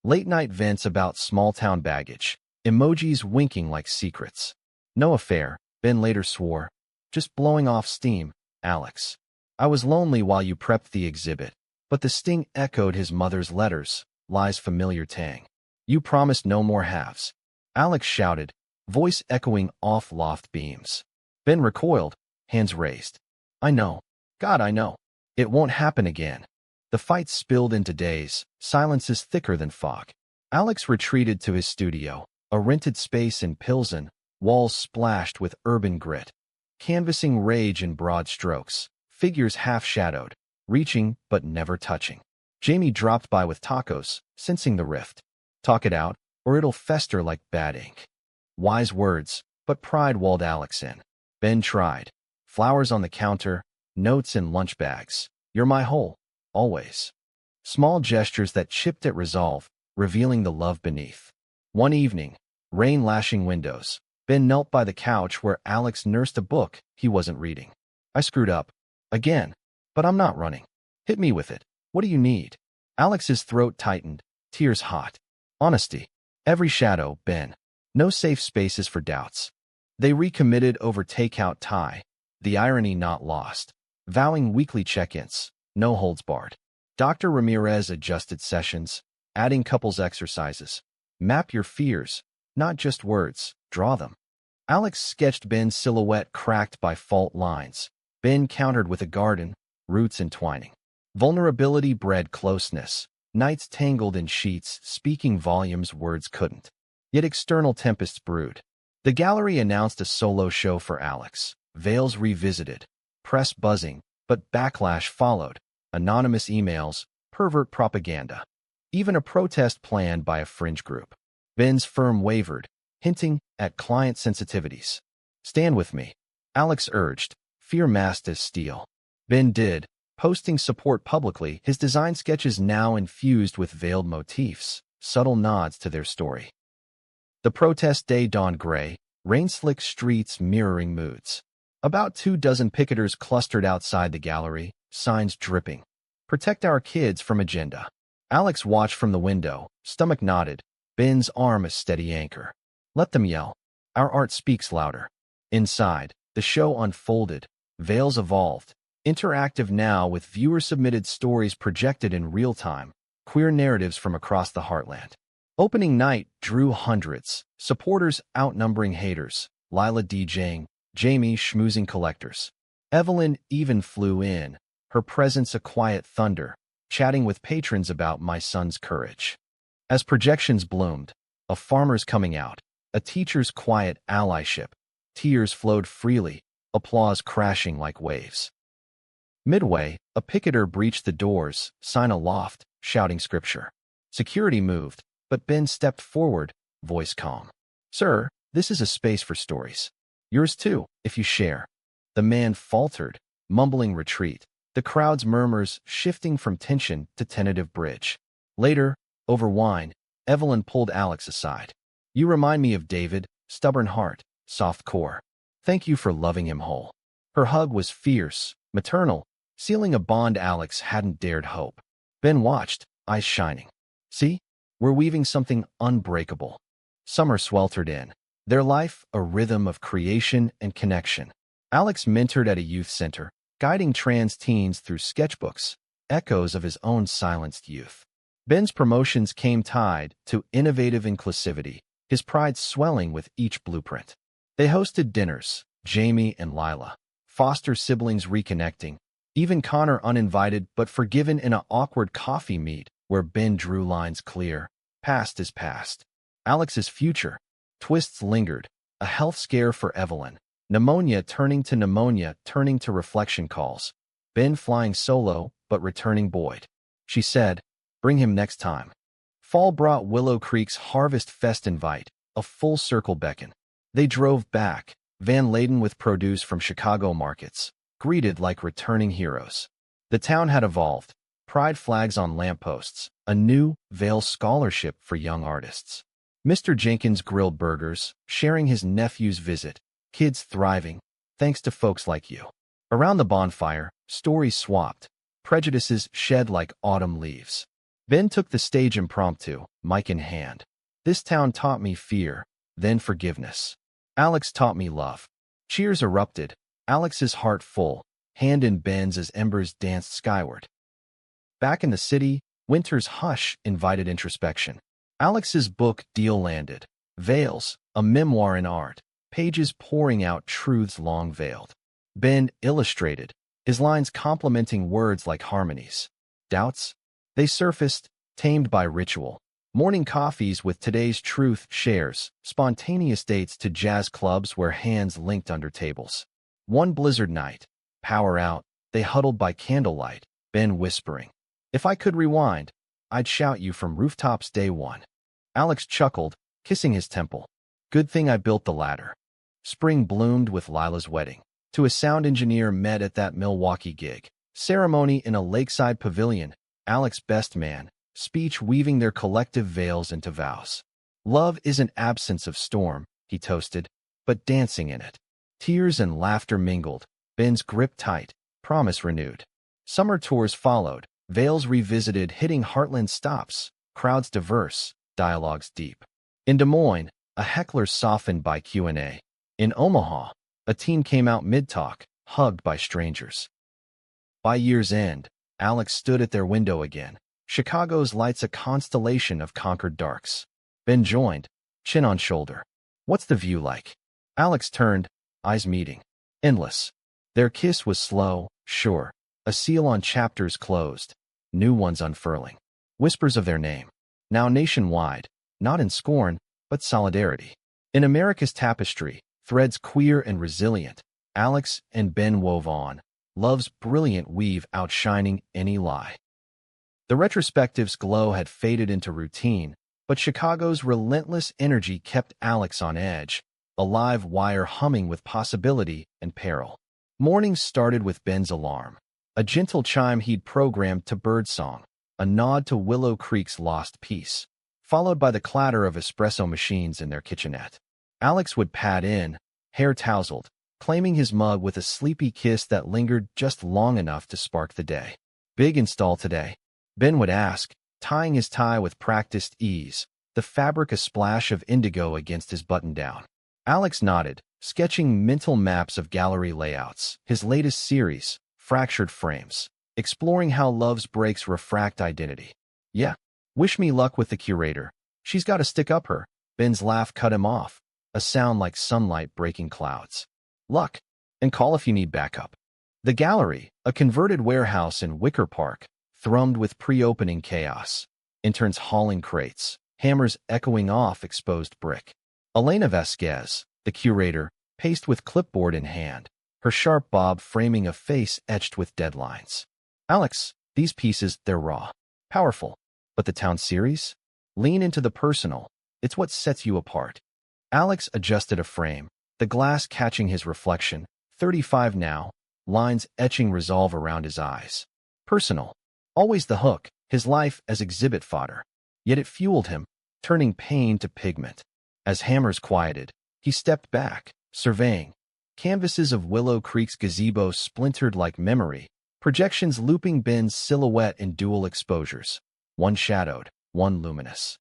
Speaker 1: Late-night vents about small-town baggage. Emojis winking like secrets. "No affair," Ben later swore. "Just blowing off steam, Alex. I was lonely while you prepped the exhibit." But the sting echoed his mother's letters, Li's familiar tang. "You promised no more halves." Alex shouted, voice echoing off loft beams. Ben recoiled, hands raised. I know. God, I know. It won't happen again. The fight spilled into days, silences thicker than fog. Alex retreated to his studio, a rented space in Pilsen, walls splashed with urban grit. Canvassing rage in broad strokes, figures half-shadowed, reaching but never touching. Jamie dropped by with tacos, sensing the rift. Talk it out, or it'll fester like bad ink. Wise words, but pride walled Alex in. Ben tried. Flowers on the counter, notes in lunch bags. You're my whole, always. Small gestures that chipped at resolve, revealing the love beneath. One evening, rain lashing windows, Ben knelt by the couch where Alex nursed a book he wasn't reading. I screwed up. Again. But I'm not running. Hit me with it. What do you need? Alex's throat tightened, tears hot. Honesty. Every shadow, Ben. No safe spaces for doubts. They recommitted over takeout Thai, the irony not lost. Vowing weekly check-ins, no holds barred. Dr. Ramirez adjusted sessions, adding couples exercises. Map your fears, not just words, draw them. Alex sketched Ben's silhouette cracked by fault lines. Ben countered with a garden, roots entwining. Vulnerability bred closeness. Nights tangled in sheets, speaking volumes words couldn't. Yet external tempests brewed. The gallery announced a solo show for Alex. Veils revisited. Press buzzing, but backlash followed. Anonymous emails, pervert propaganda. Even a protest planned by a fringe group. Ben's firm wavered, hinting at client sensitivities. Stand with me, Alex urged, fear masked as steel. Ben did, posting support publicly, his design sketches now infused with veiled motifs, subtle nods to their story. The protest day dawned gray, rain-slick streets mirroring moods. About 24 picketers clustered outside the gallery, signs dripping. Protect our kids from agenda. Alex watched from the window, stomach knotted, Ben's arm a steady anchor. Let them yell. Our art speaks louder. Inside, the show unfolded. Veils evolved. Interactive now with viewer-submitted stories projected in real time. Queer narratives from across the heartland. Opening night drew hundreds. Supporters outnumbering haters. Lila DJing, Jamie schmoozing collectors. Evelyn even flew in, her presence a quiet thunder, chatting with patrons about my son's courage. As projections bloomed, a farmer's coming out, a teacher's quiet allyship. Tears flowed freely, applause crashing like waves. Midway, a picketer breached the doors, sign aloft, shouting scripture. Security moved, but Ben stepped forward, voice calm. Sir, this is a space for stories. Yours too, if you share. The man faltered, mumbling retreat, the crowd's murmurs shifting from tension to tentative bridge. Later, over wine, Evelyn pulled Alex aside. You remind me of David, stubborn heart, soft core. Thank you for loving him whole. Her hug was fierce, maternal, sealing a bond Alex hadn't dared hope. Ben watched, eyes shining. See? We're weaving something unbreakable. Summer sweltered in. Their life, a rhythm of creation and connection. Alex mentored at a youth center, guiding trans teens through sketchbooks, echoes of his own silenced youth. Ben's promotions came tied to innovative inclusivity, his pride swelling with each blueprint. They hosted dinners, Jamie and Lila, foster siblings reconnecting, even Connor uninvited but forgiven in an awkward coffee meet where Ben drew lines clear. Past is past. Alex's future. Twists lingered, a health scare for Evelyn. Pneumonia turning to reflection calls. Ben flying solo, but returning buoyed. She said, bring him next time. Fall brought Willow Creek's Harvest Fest invite, a full circle beckon. They drove back, van laden with produce from Chicago markets, greeted like returning heroes. The town had evolved, pride flags on lampposts, a new Vail scholarship for young artists. Mr. Jenkins grilled burgers, sharing his nephew's visit, kids thriving, thanks to folks like you. Around the bonfire, stories swapped, prejudices shed like autumn leaves. Ben took the stage impromptu, mic in hand. This town taught me fear, then forgiveness. Alex taught me love. Cheers erupted, Alex's heart full, hand in Ben's as embers danced skyward. Back in the city, winter's hush invited introspection. Alex's book deal landed. Veils, A memoir in art, pages pouring out truths long veiled. Ben illustrated, his lines complementing words like harmonies. Doubts? They surfaced, tamed by ritual. Morning coffees with today's truth shares, spontaneous dates to jazz clubs where hands linked under tables. One blizzard night, power out, they huddled by candlelight, Ben whispering, "If I could rewind, I'd shout you from rooftops day one." Alex chuckled, kissing his temple. "Good thing I built the ladder." Spring bloomed with Lila's wedding. To a sound engineer met at that Milwaukee gig. Ceremony in a lakeside pavilion, Alex best man, speech weaving their collective veils into vows. "Love isn't absence of storm," he toasted, "but dancing in it." Tears and laughter mingled, Ben's grip tight, promise renewed. Summer tours followed, veils revisited hitting heartland stops, crowds diverse, dialogues deep. In Des Moines, a heckler softened by Q&A. In Omaha, a teen came out mid-talk, hugged by strangers. By year's end, Alex stood at their window again. Chicago's lights a constellation of conquered darks. Ben joined, chin on shoulder. "What's the view like?" Alex turned, eyes meeting. Endless. Their kiss was slow, sure, a seal on chapters closed, new ones unfurling. Whispers of their name. Now nationwide, not in scorn, but solidarity. In America's tapestry, threads queer and resilient, Alex and Ben wove on, love's brilliant weave outshining any lie. The retrospective's glow had faded into routine, but Chicago's relentless energy kept Alex on edge, a live wire humming with possibility and peril. Mornings started with Ben's alarm, a gentle chime he'd programmed to birdsong, a nod to Willow Creek's lost peace, followed by the clatter of espresso machines in their kitchenette. Alex would pad in, hair tousled, claiming his mug with a sleepy kiss that lingered just long enough to spark the day. "Big install today?" Ben would ask, tying his tie with practiced ease, the fabric a splash of indigo against his button-down. Alex nodded, sketching mental maps of gallery layouts, his latest series, Fractured Frames, exploring how love's breaks refract identity. "Yeah, wish me luck with the curator. She's got to stick up her." Ben's laugh cut him off, a sound like sunlight breaking clouds. "Luck, and call if you need backup." The gallery, a converted warehouse in Wicker Park, thrummed with pre-opening chaos. Interns hauling crates, hammers echoing off exposed brick. Elena Vasquez, the curator, paced with clipboard in hand, her sharp bob framing a face etched with deadlines. "Alex, these pieces, they're raw. Powerful. But the town series? Lean into the personal. It's what sets you apart." Alex adjusted a frame, the glass catching his reflection, 35 now, lines etching resolve around his eyes. Personal. Always the hook, his life as exhibit fodder. Yet it fueled him, turning pain to pigment. As hammers quieted, he stepped back, surveying. Canvases of Willow Creek's gazebo splintered like memory, projections looping Ben's silhouette in dual exposures, one shadowed, one luminous.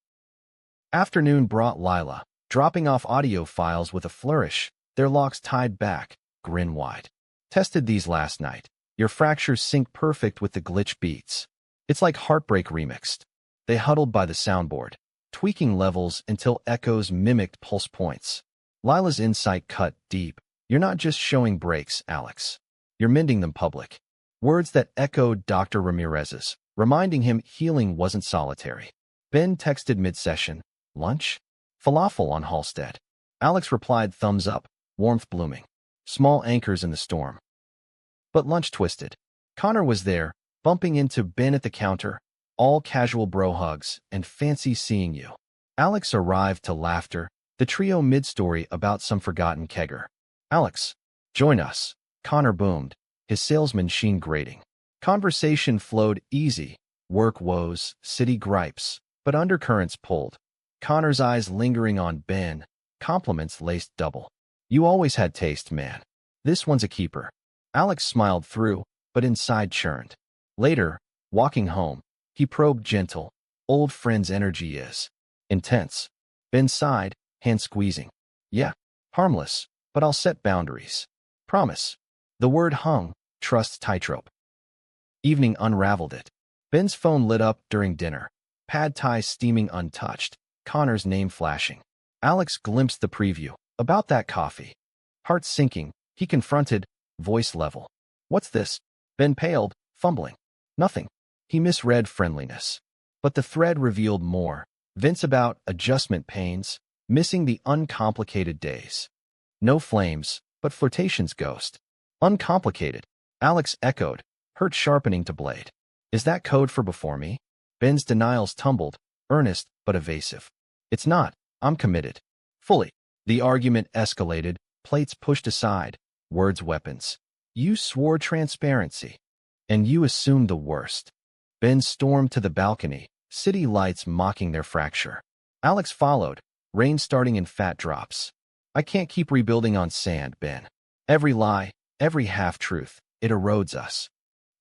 Speaker 1: Afternoon brought Lila, dropping off audio files with a flourish, their locks tied back, grin wide. "Tested these last night. Your fractures sync perfect with the glitch beats. It's like Heartbreak remixed." They huddled by the soundboard, tweaking levels until echoes mimicked pulse points. Lila's insight cut deep. "You're not just showing breaks, Alex. You're mending them public." Words that echoed Dr. Ramirez's, reminding him healing wasn't solitary. Ben texted mid-session, "Lunch? Falafel on Halstead." Alex replied thumbs up, warmth blooming. Small anchors in the storm. But lunch twisted. Connor was there, bumping into Ben at the counter, all casual bro hugs and fancy seeing you. Alex arrived to laughter, the trio mid-story about some forgotten kegger. "Alex, join us," Connor boomed, his salesman sheen grating. Conversation flowed easy, work woes, city gripes, but undercurrents pulled. Connor's eyes lingering on Ben, compliments laced double. "You always had taste, man. This one's a keeper." Alex smiled through, but inside churned. Later, walking home, he probed gentle. Old friend's energy is intense. Ben sighed, hand squeezing. "Yeah, harmless, but I'll set boundaries. Promise." The word hung, trust tightrope. Evening unraveled it. Ben's phone lit up during dinner, pad thai steaming untouched, Connor's name flashing. Alex glimpsed the preview. About that coffee. Heart sinking, he confronted, voice level. What's this? Ben paled, fumbling. Nothing. He misread friendliness. But the thread revealed more. Vince about adjustment pains, missing the uncomplicated days. No flames, but flirtation's ghost. Uncomplicated. Alex echoed, hurt sharpening to blade. Is that code for before me? Ben's denials tumbled, earnest but evasive. It's not. I'm committed. Fully. The argument escalated, plates pushed aside, words weapons. You swore transparency. And you assumed the worst. Ben stormed to the balcony, city lights mocking their fracture. Alex followed, rain starting in fat drops. I can't keep rebuilding on sand, Ben. Every lie, every half-truth, it erodes us.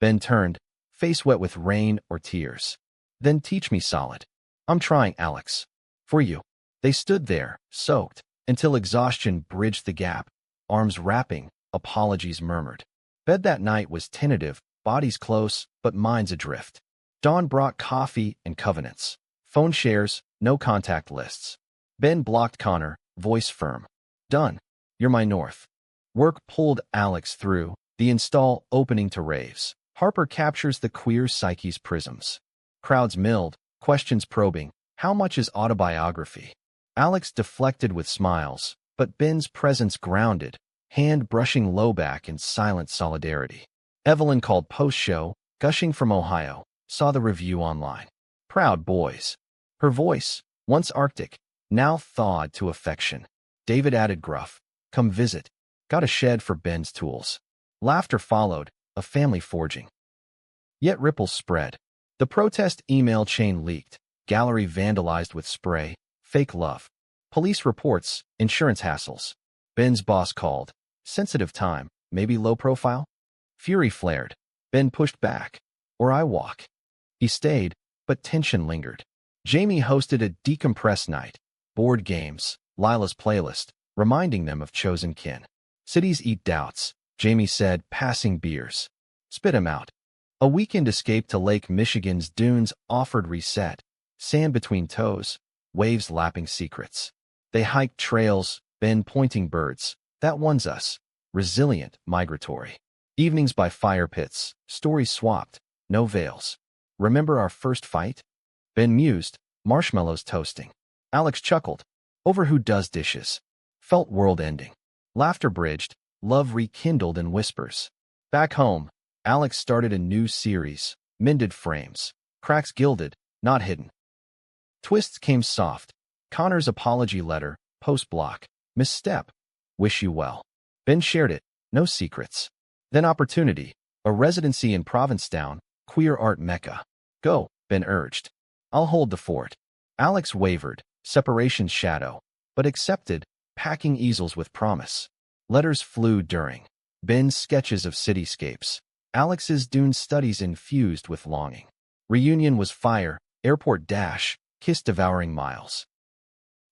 Speaker 1: Ben turned, face wet with rain or tears. Then teach me solid. I'm trying, Alex. For you. They stood there, soaked, until exhaustion bridged the gap, arms wrapping, apologies murmured. Bed that night was tentative, bodies close, but minds adrift. Dawn brought coffee and covenants. Phone shares, no contact lists. Ben blocked Connor, voice firm. Done. You're my north. Work pulled Alex through, the install opening to raves. Harper captures the queer psyche's prisms. Crowds milled, questions probing. How much is autobiography? Alex deflected with smiles, but Ben's presence grounded, hand brushing low back in silent solidarity. Evelyn called post-show, gushing from Ohio, saw the review online. Proud boys. Her voice, once arctic, now thawed to affection. David added gruff. Come visit. Got a shed for Ben's tools. Laughter followed, a family forging. Yet ripples spread. The protest email chain leaked, gallery vandalized with spray, fake love. Police reports, insurance hassles. Ben's boss called. Sensitive time, maybe low profile? Fury flared. Ben pushed back. Or I walk. He stayed, but tension lingered. Jamie hosted a decompress night. Board games, Lila's playlist, reminding them of chosen kin. Cities eat doubts, Jamie said, passing beers. Spit 'em out. A weekend escape to Lake Michigan's dunes offered reset. Sand between toes, waves lapping secrets. They hiked trails, Ben pointing birds. That one's us. Resilient, migratory. Evenings by fire pits, stories swapped, no veils. Remember our first fight? Ben mused, marshmallows toasting. Alex chuckled. Over who does dishes. Felt world ending. Laughter bridged, love rekindled in whispers. Back home, Alex started a new series, mended frames. Cracks gilded, not hidden. Twists came soft. Connor's apology letter, post-block. Misstep. Wish you well. Ben shared it, no secrets. Then opportunity, a residency in Provincetown, queer art mecca. Go, Ben urged. I'll hold the fort. Alex wavered, separation's shadow, but accepted, packing easels with promise. Letters flew during. Ben's sketches of cityscapes. Alex's dune studies infused with longing. Reunion was fire, airport dash, kiss devouring miles.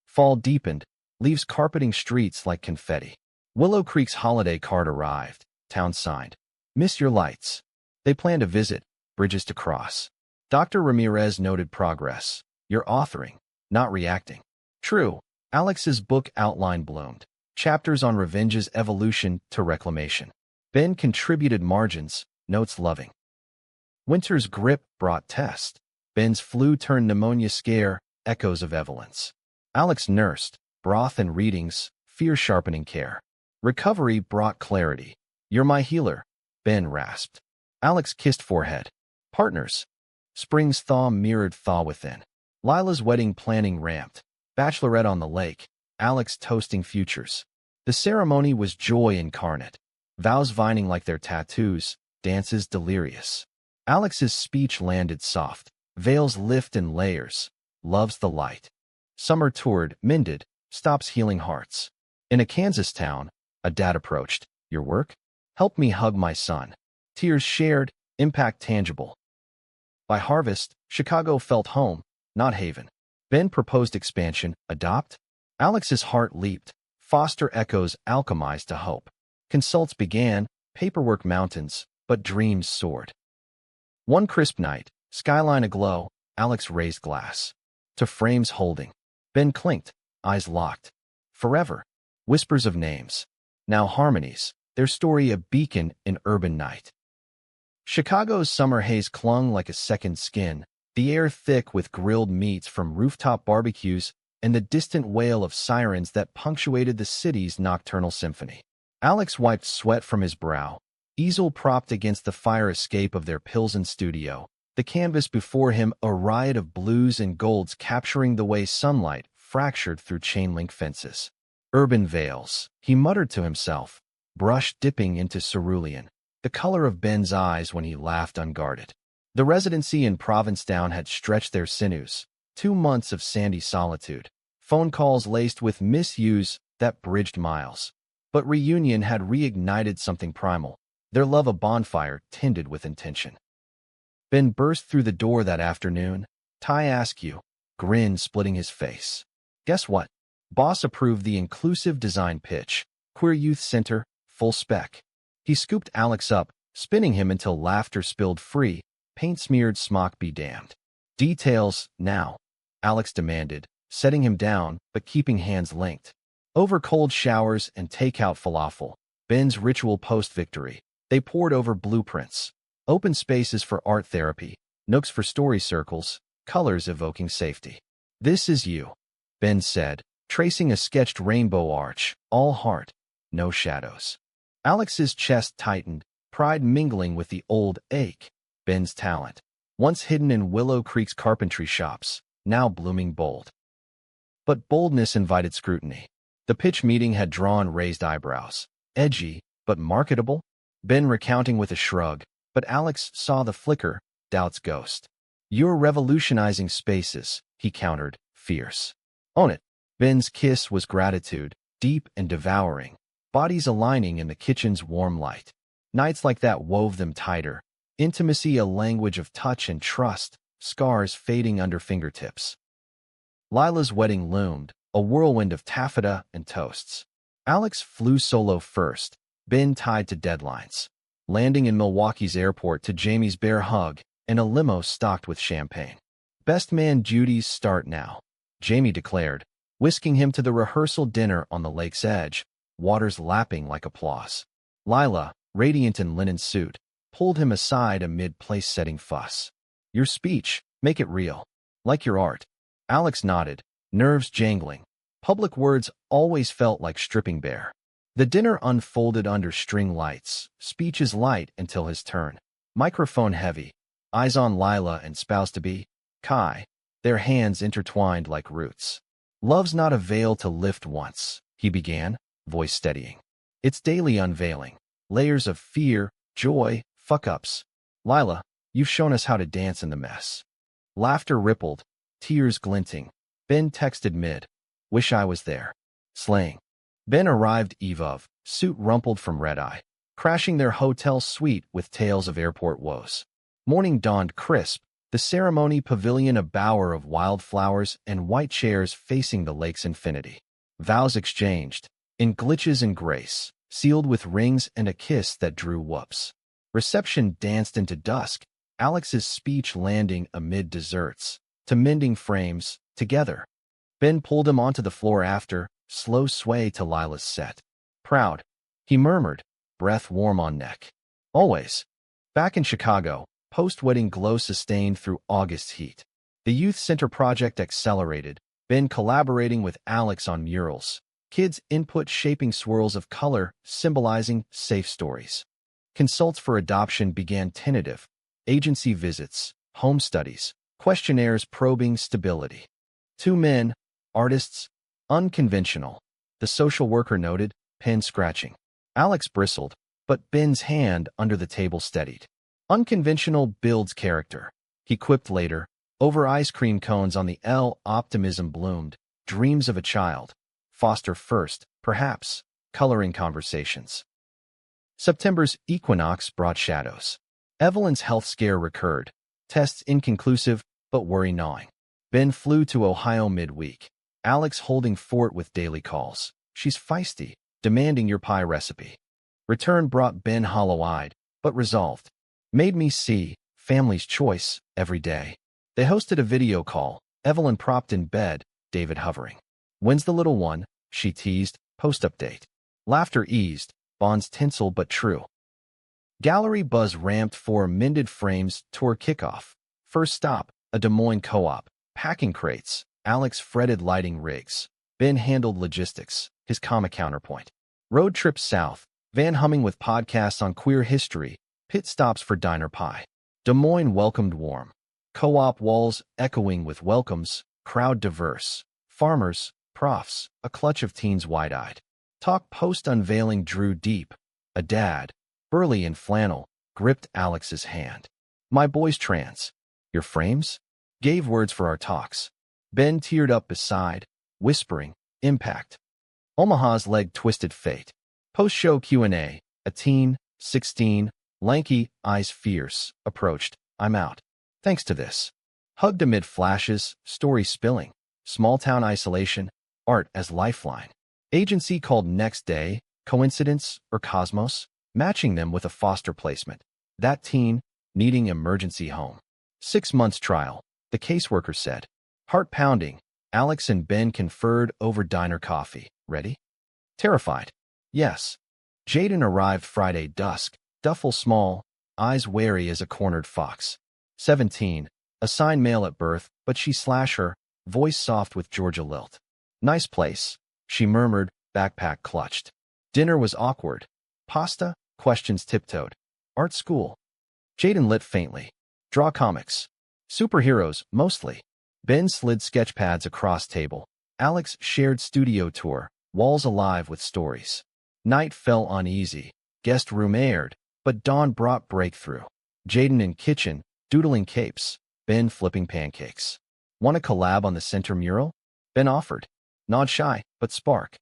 Speaker 1: Fall deepened, leaves carpeting streets like confetti. Willow Creek's holiday card arrived, town signed. Miss your lights. They planned a visit, bridges to cross. Dr. Ramirez noted progress. You're authoring, not reacting. True, Alex's book outline bloomed. Chapters on revenge's evolution to reclamation. Ben contributed margins, notes loving. Winter's grip brought test. Ben's flu turned pneumonia scare, echoes of Evelyn's. Alex nursed, broth and readings, fear-sharpening care. Recovery brought clarity. You're my healer, Ben rasped. Alex kissed forehead. Partners. Spring's thaw mirrored thaw within. Lila's wedding planning ramped. Bachelorette on the lake. Alex toasting futures. The ceremony was joy incarnate. Vows vining like their tattoos, dances delirious. Alex's speech landed soft. Veils lift in layers. Loves the light. Summer toured, mended, stops healing hearts. In a Kansas town, a dad approached. Your work? Help me hug my son. Tears shared, impact tangible. By harvest, Chicago felt home, not haven. Ben proposed expansion, adopt? Alex's heart leaped. Foster echoes alchemized to hope. Consults began, paperwork mountains, but dreams soared. One crisp night, skyline aglow, Alex raised glass. To frames holding. Ben clinked, eyes locked. Forever. Whispers of names. Now harmonies, their story a beacon in urban night. Chicago's summer haze clung like a second skin, the air thick with grilled meats from rooftop barbecues and the distant wail of sirens that punctuated the city's nocturnal symphony. Alex wiped sweat from his brow, easel propped against the fire escape of their Pilsen studio, the canvas before him a riot of blues and golds capturing the way sunlight fractured through chain-link fences. Urban veils, he muttered to himself, brush dipping into cerulean, the color of Ben's eyes when he laughed unguarded. The residency in Provincetown had stretched their sinews, 2 months of sandy solitude, phone calls laced with misuse that bridged miles. But reunion had reignited something primal, their love a bonfire tinted with intention. Ben burst through the door that afternoon. "Ty Askew," grin splitting his face. "Guess what? Boss approved the inclusive design pitch. Queer Youth Center, full spec." He scooped Alex up, spinning him until laughter spilled free, paint-smeared smock be damned. "Details, now," Alex demanded, setting him down but keeping hands linked. Over cold showers and takeout falafel, Ben's ritual post-victory, they pored over blueprints. Open spaces for art therapy, nooks for story circles, colors evoking safety. "This is you," Ben said, tracing a sketched rainbow arch, all heart, no shadows. Alex's chest tightened, pride mingling with the old ache. Ben's talent, once hidden in Willow Creek's carpentry shops, now blooming bold. But boldness invited scrutiny. The pitch meeting had drawn raised eyebrows. Edgy, but marketable? Ben recounting with a shrug, but Alex saw the flicker, doubt's ghost. "You're revolutionizing spaces," he countered, fierce. "Own it." Ben's kiss was gratitude, deep and devouring, bodies aligning in the kitchen's warm light. Nights like that wove them tighter, intimacy a language of touch and trust, scars fading under fingertips. Lila's wedding loomed, a whirlwind of taffeta and toasts. Alex flew solo first, Ben tied to deadlines, landing in Milwaukee's airport to Jamie's bear hug and a limo stocked with champagne. "Best man duties start now," Jamie declared, whisking him to the rehearsal dinner on the lake's edge, waters lapping like applause. Lila, radiant in linen suit, pulled him aside amid place-setting fuss. "Your speech, make it real. Like your art." Alex nodded, nerves jangling. Public words always felt like stripping bare. The dinner unfolded under string lights, speeches light until his turn. Microphone heavy, eyes on Lila and spouse-to-be, Kai, their hands intertwined like roots. "Love's not a veil to lift once," he began, voice steadying. "It's daily unveiling, layers of fear, joy, fuck-ups. Lila, you've shown us how to dance in the mess." Laughter rippled, tears glinting. Ben texted mid, "Wish I was there." Slaying. Ben arrived eve of, suit rumpled from red-eye, crashing their hotel suite with tales of airport woes. Morning dawned crisp, the ceremony pavilion a bower of wildflowers and white chairs facing the lake's infinity. Vows exchanged, in glitches and grace, sealed with rings and a kiss that drew whoops. Reception danced into dusk, Alex's speech landing amid desserts, to mending frames, together. Ben pulled him onto the floor after, slow sway to Lila's set. "Proud," he murmured, breath warm on neck. "Always." Back in Chicago, post-wedding glow sustained through August heat. The youth center project accelerated, Ben collaborating with Alex on murals, kids' input shaping swirls of color symbolizing safe stories. Consults for adoption began tentative, agency visits, home studies, questionnaires probing stability. 2 men, artists, unconventional, the social worker noted, pen scratching. Alex bristled, but Ben's hand under the table steadied. "Unconventional builds character," he quipped later. Over ice cream cones on the L, optimism bloomed, dreams of a child. Foster first, perhaps, coloring conversations. September's equinox brought shadows. Evelyn's health scare recurred, tests inconclusive, but worry-gnawing. Ben flew to Ohio midweek, Alex holding fort with daily calls. "She's feisty, demanding your pie recipe." Return brought Ben hollow-eyed, but resolved. "Made me see, family's choice, every day." They hosted a video call, Evelyn propped in bed, David hovering. When's the little one? She teased. Post-update. Laughter eased. Bond's tinsel but true. Gallery buzz ramped for Mended Frames tour kickoff. First stop, a Des Moines co-op. Packing crates. Alex fretted lighting rigs. Ben handled logistics, his comic counterpoint. Road trips south. Van humming with podcasts on queer history. Pit stops for diner pie. Des Moines welcomed warm. Co-op walls echoing with welcomes. Crowd diverse. Farmers, profs, a clutch of teens wide-eyed. Talk post-unveiling drew deep. A dad, burly in flannel, gripped Alex's hand. My boy's trans. Your frames? Gave words for our talks. Ben teared up beside, whispering, impact. Omaha's leg-twisted fate. Post-show Q&A, a teen, 16, lanky, eyes fierce, approached. I'm out. Thanks to this. Hugged amid flashes, story spilling. Small-town isolation, art as lifeline. Agency called next day, coincidence or cosmos, matching them with a foster placement. That teen, needing emergency home. 6 months trial, the caseworker said. Heart pounding, Alex and Ben conferred over diner coffee. Ready? Terrified. Yes. Jaden arrived Friday dusk, duffel small, eyes wary as a cornered fox. 17, assigned male at birth, but she slash her, voice soft with Georgia lilt. Nice place, she murmured, backpack clutched. Dinner was awkward. Pasta? Questions tiptoed. Art school. Jaden lit faintly. Draw comics. Superheroes, mostly. Ben slid sketch pads across table. Alex shared studio tour, walls alive with stories. Night fell uneasy. Guest room aired, but dawn brought breakthrough. Jaden in kitchen, doodling capes. Ben flipping pancakes. Want a collab on the center mural? Ben offered. Not shy, but spark.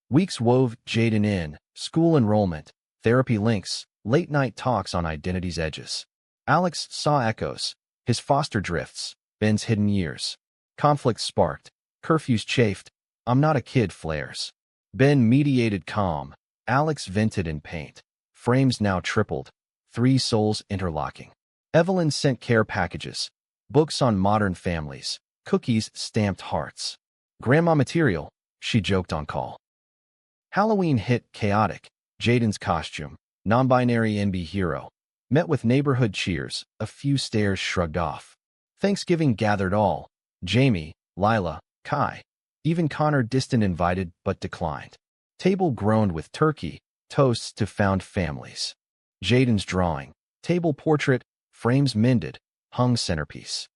Speaker 1: Weeks wove Jaden in, school enrollment, therapy links, late-night talks on identity's edges. Alex saw echoes, his foster drifts, Ben's hidden years. Conflict sparked, curfews chafed, I'm not a kid flares. Ben mediated calm, Alex vented in paint. Frames now tripled, 3 souls interlocking. Evelyn sent care packages, books on modern families, cookies stamped hearts. Grandma material, she joked on call. Halloween hit chaotic, Jaden's costume, non-binary NB hero. Met with neighborhood cheers, a few stares shrugged off. Thanksgiving gathered all, Jamie, Lila, Kai. Even Connor distant invited but declined. Table groaned with turkey, toasts to found families. Jaden's drawing, table portrait, frames mended, hung centerpiece.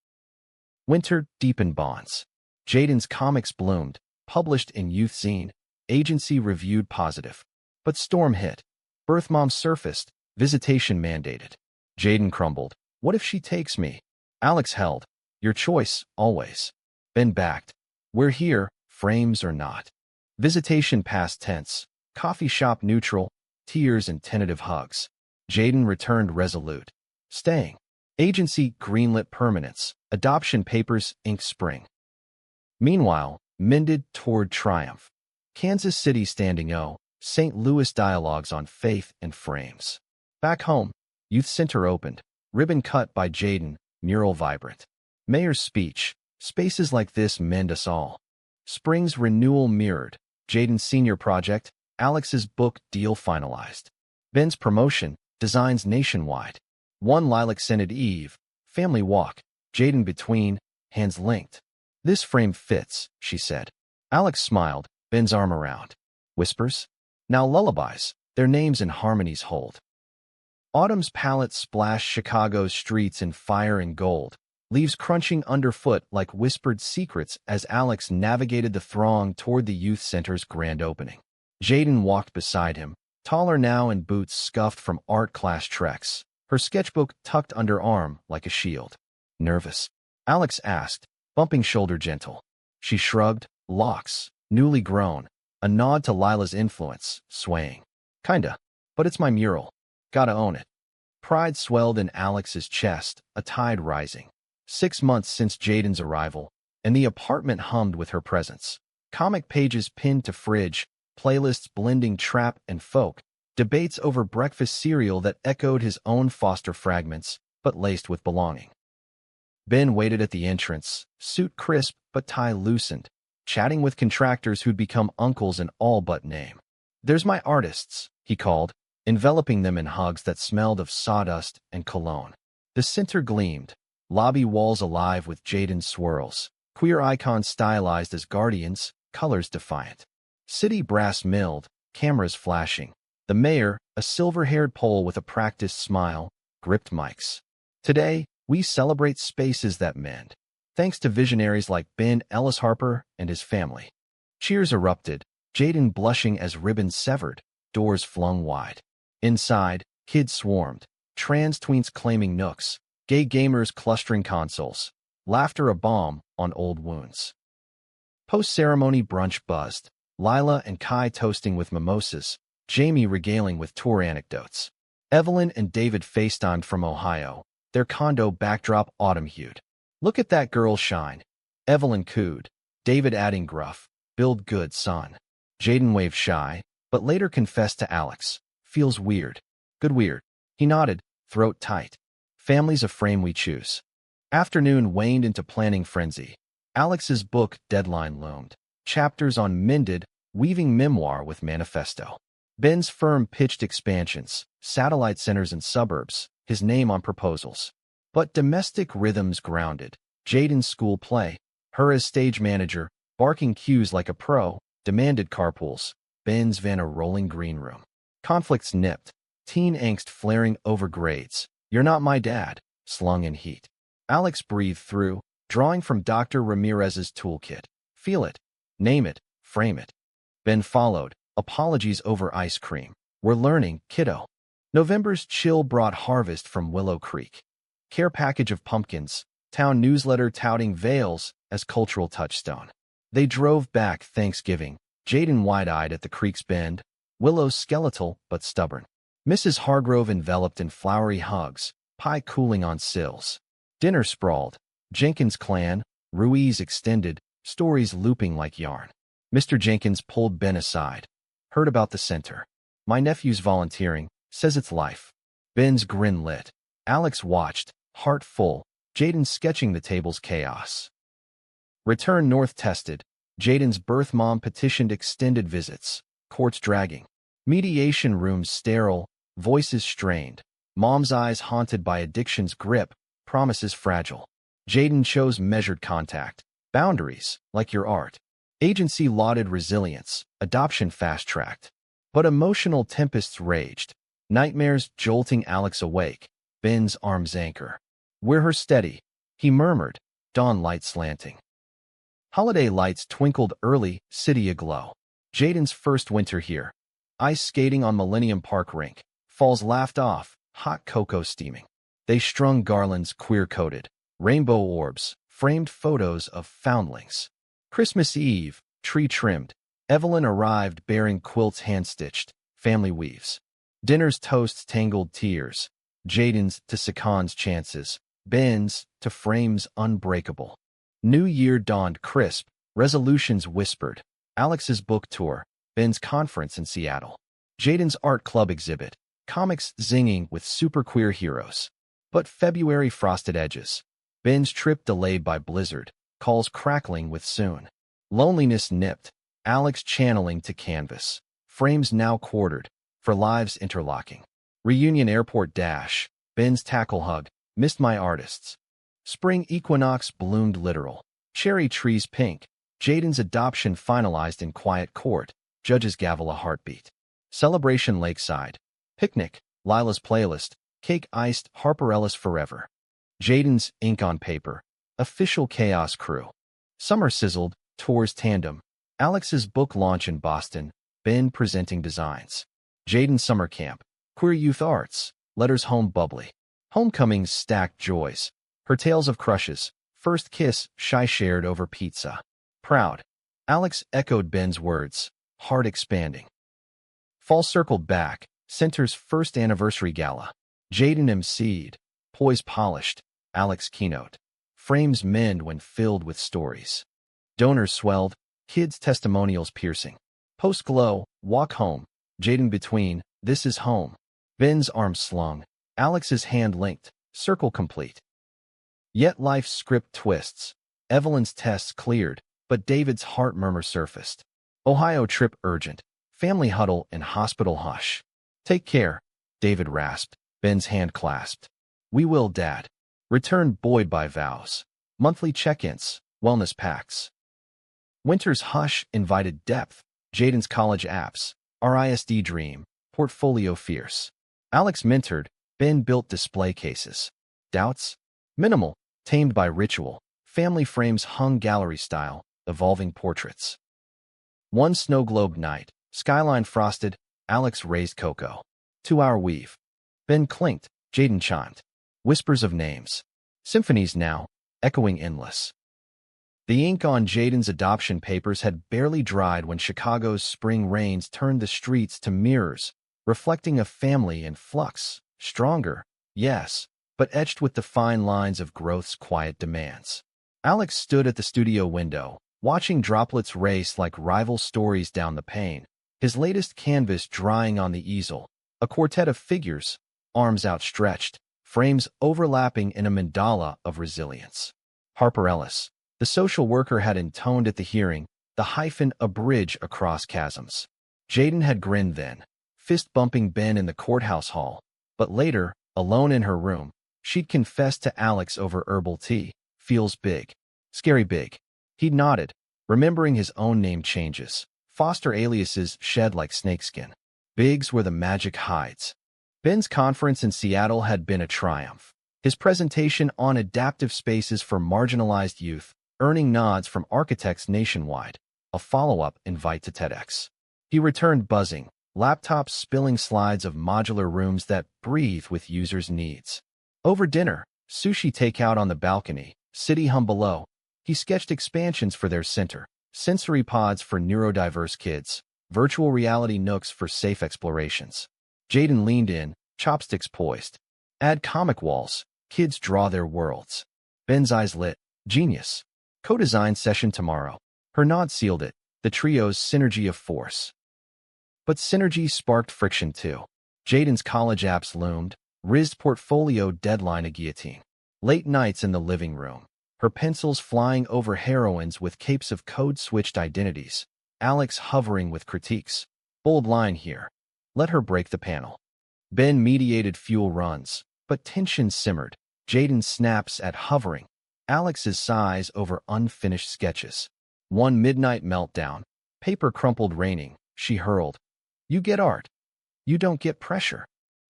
Speaker 1: Winter deepened bonds. Jaden's comics bloomed, published in Youth Zine, agency reviewed positive. But storm hit. Birth mom surfaced, visitation mandated. Jaden crumbled. What if she takes me? Alex held. Your choice, always. Ben backed. We're here, frames or not. Visitation past tense, coffee shop neutral, tears and tentative hugs. Jaden returned resolute. Staying. Agency greenlit permanence, adoption papers ink spring. Meanwhile, Mended toured triumph. Kansas City standing O, St. Louis dialogues on faith and frames. Back home, Youth Center opened, ribbon cut by Jaden, mural vibrant. Mayor's speech, spaces like this mend us all. Spring's renewal mirrored, Jaden's senior project, Alex's book deal finalized. Ben's promotion, designs nationwide. One lilac-scented eve, family walk, Jaden between, hands linked. This frame fits, she said. Alex smiled, Ben's arm around. Whispers? Now lullabies, their names and harmonies hold. Autumn's palette splashed Chicago's streets in fire and gold, leaves crunching underfoot like whispered secrets as Alex navigated the throng toward the youth center's grand opening. Jaden walked beside him, taller now in boots scuffed from art class treks, her sketchbook tucked under arm like a shield. Nervous? Alex asked, bumping shoulder gentle. She shrugged, locks, newly grown, a nod to Lila's influence, swaying. Kinda, but it's my mural. Gotta own it. Pride swelled in Alex's chest, a tide rising. 6 months since Jaden's arrival, and the apartment hummed with her presence. Comic pages pinned to fridge, playlists blending trap and folk, debates over breakfast cereal that echoed his own foster fragments, but laced with belonging. Ben waited at the entrance, suit crisp but tie loosened, chatting with contractors who'd become uncles in all but name. "There's my artists," he called, enveloping them in hugs that smelled of sawdust and cologne. The center gleamed, lobby walls alive with Jaden swirls, queer icons stylized as guardians, colors defiant. City brass milled, cameras flashing. The mayor, a silver-haired Pole with a practiced smile, gripped mics. "Today, we celebrate spaces that mend, thanks to visionaries like Ben Ellis Harper and his family." Cheers erupted, Jaden blushing as ribbons severed, doors flung wide. Inside, kids swarmed, trans tweens claiming nooks, gay gamers clustering consoles, laughter a balm on old wounds. Post-ceremony brunch buzzed, Lila and Kai toasting with mimosas, Jamie regaling with tour anecdotes. Evelyn and David FaceTimed from Ohio, their condo backdrop autumn-hued. "Look at that girl shine," Evelyn cooed, David adding gruff, "Build good, son." Jaden waved shy, but later confessed to Alex, "Feels weird." "Good weird." He nodded, throat tight. "Family's a frame we choose." Afternoon waned into planning frenzy. Alex's book deadline loomed. Chapters on mended, weaving memoir with manifesto. Ben's firm pitched expansions, satellite centers in suburbs, his name on proposals. But domestic rhythms grounded. Jaden's school play, her as stage manager, barking cues like a pro, demanded carpools. Ben's van a rolling green room. Conflicts nipped, teen angst flaring over grades. "You're not my dad," slung in heat. Alex breathed through, drawing from Dr. Ramirez's toolkit. "Feel it, name it, frame it." Ben followed, apologies over ice cream. "We're learning, kiddo." November's chill brought harvest from Willow Creek. Care package of pumpkins, town newsletter touting Vales as cultural touchstone. They drove back Thanksgiving, Jaden wide-eyed at the creek's bend, Willow skeletal but stubborn. Mrs. Hargrove enveloped in flowery hugs, pie cooling on sills. Dinner sprawled, Jenkins clan, Ruiz extended, stories looping like yarn. Mr. Jenkins pulled Ben aside. "Heard about the center. My nephew's volunteering, says it's life." Ben's grin lit. Alex watched, heart full, Jaden sketching the table's chaos. Return north tested, Jaden's birth mom petitioned extended visits, courts dragging. Mediation rooms sterile, voices strained, mom's eyes haunted by addiction's grip, promises fragile. Jaden chose measured contact, boundaries, like your art. Agency lauded resilience, adoption fast-tracked. But emotional tempests raged, nightmares jolting Alex awake, Ben's arms anchor. "We're her steady," he murmured, dawn light slanting. Holiday lights twinkled early, city aglow. Jaden's first winter here. Ice skating on Millennium Park rink. Falls laughed off, hot cocoa steaming. They strung garlands queer-coated, rainbow orbs, framed photos of foundlings. Christmas Eve, tree trimmed. Evelyn arrived bearing quilts hand-stitched, family weaves. Dinner's toasts tangled tears. Jaden's to Sakan's chances, Ben's to frames unbreakable. New Year dawned crisp, resolutions whispered. Alex's book tour, Ben's conference in Seattle. Jaden's art club exhibit, comics zinging with super queer heroes. But February frosted edges. Ben's trip delayed by blizzard, calls crackling with soon. Loneliness nipped, Alex channeling to canvas. Frames now quartered, for lives interlocking. Reunion airport dash, Ben's tackle hug, missed my artists. Spring equinox bloomed literal. Cherry trees pink. Jaden's adoption finalized in quiet court. Judge's gavel a heartbeat. Celebration lakeside. Picnic, Lila's playlist. Cake iced, Harper Ellis forever. Jaden's ink on paper. Official chaos crew. Summer sizzled, tours tandem. Alex's book launch in Boston. Ben presenting designs. Jaden's summer camp. Queer youth arts. Letters home bubbly. Homecoming's stacked joys. Her tales of crushes. First kiss, shy shared over pizza. Proud. Alex echoed Ben's words, heart expanding. Fall circled back, Center's first anniversary gala. Jaden emceed, poise polished, Alex keynote. Frames mend when filled with stories. Donors swelled, kids' testimonials piercing. Post-glow, walk home, Jaden between, this is home. Ben's arm slung, Alex's hand linked, circle complete. Yet life's script twists. Evelyn's tests cleared, but David's heart murmur surfaced. Ohio trip urgent. Family huddle and hospital hush. Take care, David rasped, Ben's hand clasped. We will, Dad. Returned buoyed by vows. Monthly check-ins, wellness packs. Winter's hush invited depth. Jaden's college apps. RISD dream. Portfolio fierce. Alex mentored. Ben built display cases. Doubts? Minimal. Tamed by ritual. Family frames hung gallery style. Evolving portraits. One snow globe night. Skyline frosted. Alex raised cocoa. 2-hour weave. Ben clinked. Jaden chimed. Whispers of names. Symphonies now. Echoing endless. The ink on Jaden's adoption papers had barely dried when Chicago's spring rains turned the streets to mirrors, reflecting a family in flux, stronger, yes, but etched with the fine lines of growth's quiet demands. Alex stood at the studio window, watching droplets race like rival stories down the pane, his latest canvas drying on the easel, a quartet of figures, arms outstretched, frames overlapping in a mandala of resilience. Harper Ellis, the social worker, had intoned at the hearing, the hyphen a bridge across chasms. Jaden had grinned then, fist-bumping Ben in the courthouse hall, but later, alone in her room, she'd confessed to Alex over herbal tea. Feels big. Scary big. He'd nodded, remembering his own name changes. Foster aliases shed like snakeskin. Big's where the magic hides. Ben's conference in Seattle had been a triumph. His presentation on adaptive spaces for marginalized youth, earning nods from architects nationwide, a follow-up invite to TEDx. He returned buzzing, laptops spilling slides of modular rooms that breathe with users' needs. Over dinner, sushi takeout on the balcony, city hum below, he sketched expansions for their center, sensory pods for neurodiverse kids, virtual reality nooks for safe explorations. Jaden leaned in, chopsticks poised. Add comic walls, kids draw their worlds. Ben's eyes lit. Genius. Co-design session tomorrow. Her nod sealed it, the trio's synergy of force. But synergy sparked friction too. Jaden's college apps loomed, Riz's portfolio deadline a guillotine. Late nights in the living room, her pencils flying over heroines with capes of code-switched identities, Alex hovering with critiques. Bold line here. Let her break the panel. Ben mediated fuel runs, but tension simmered. Jaden snaps at hovering. Alex's sighs over unfinished sketches. One midnight meltdown. Paper crumpled raining. She hurled. You get art. You don't get pressure.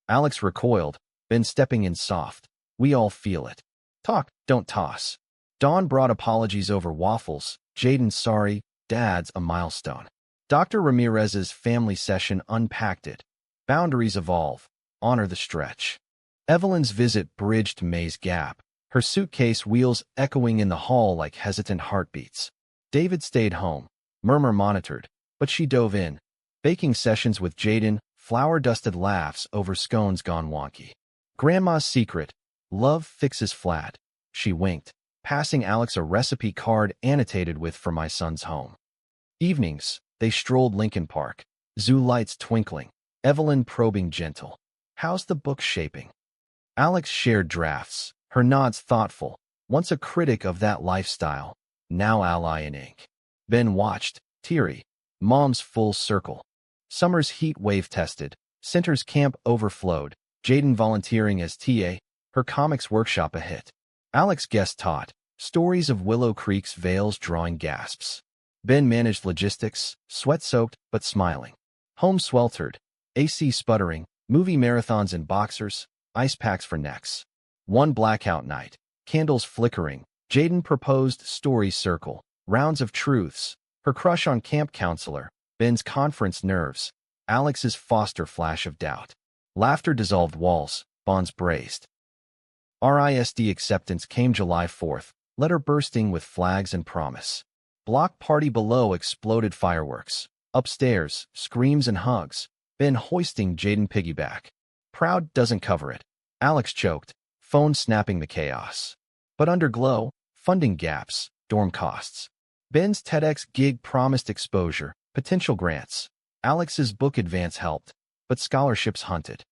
Speaker 1: Alex recoiled, Ben stepping in soft. We all feel it. Talk, don't toss. Dawn brought apologies over waffles. Jaden sorry, Dad's a milestone. Dr. Ramirez's family session unpacked it. Boundaries evolve. Honor the stretch. Evelyn's visit bridged May's gap, her suitcase wheels echoing in the hall like hesitant heartbeats. David stayed home. Murmur monitored, but she dove in. Baking sessions with Jaden, flour-dusted laughs over scones gone wonky. Grandma's secret. Love fixes flat. She winked, passing Alex a recipe card annotated with "For my son's home." Evenings, they strolled Lincoln Park. Zoo lights twinkling. Evelyn probing gentle. How's the book shaping? Alex shared drafts, her nods thoughtful, once a critic of that lifestyle, now ally in ink. Ben watched, teary. Mom's full circle. Summer's heat wave tested. Center's camp overflowed. Jaden volunteering as TA. Her comics workshop a hit. Alex guest taught. Stories of Willow Creek's veils drawing gasps. Ben managed logistics, sweat-soaked but smiling. Home sweltered. AC sputtering. Movie marathons in boxers. Ice packs for necks. One blackout night. Candles flickering. Jaden proposed story circle. Rounds of truths. Her crush on camp counselor. Ben's conference nerves. Alex's foster flash of doubt. Laughter dissolved walls. Bonds braced. RISD acceptance came July 4th. Letter bursting with flags and promise. Block party below exploded fireworks. Upstairs, screams and hugs. Ben hoisting Jaden piggyback. Proud doesn't cover it. Alex choked, phone snapping the chaos. But under glow, funding gaps, dorm costs. Ben's TEDx gig promised exposure, potential grants. Alex's book advance helped, but scholarships hunted.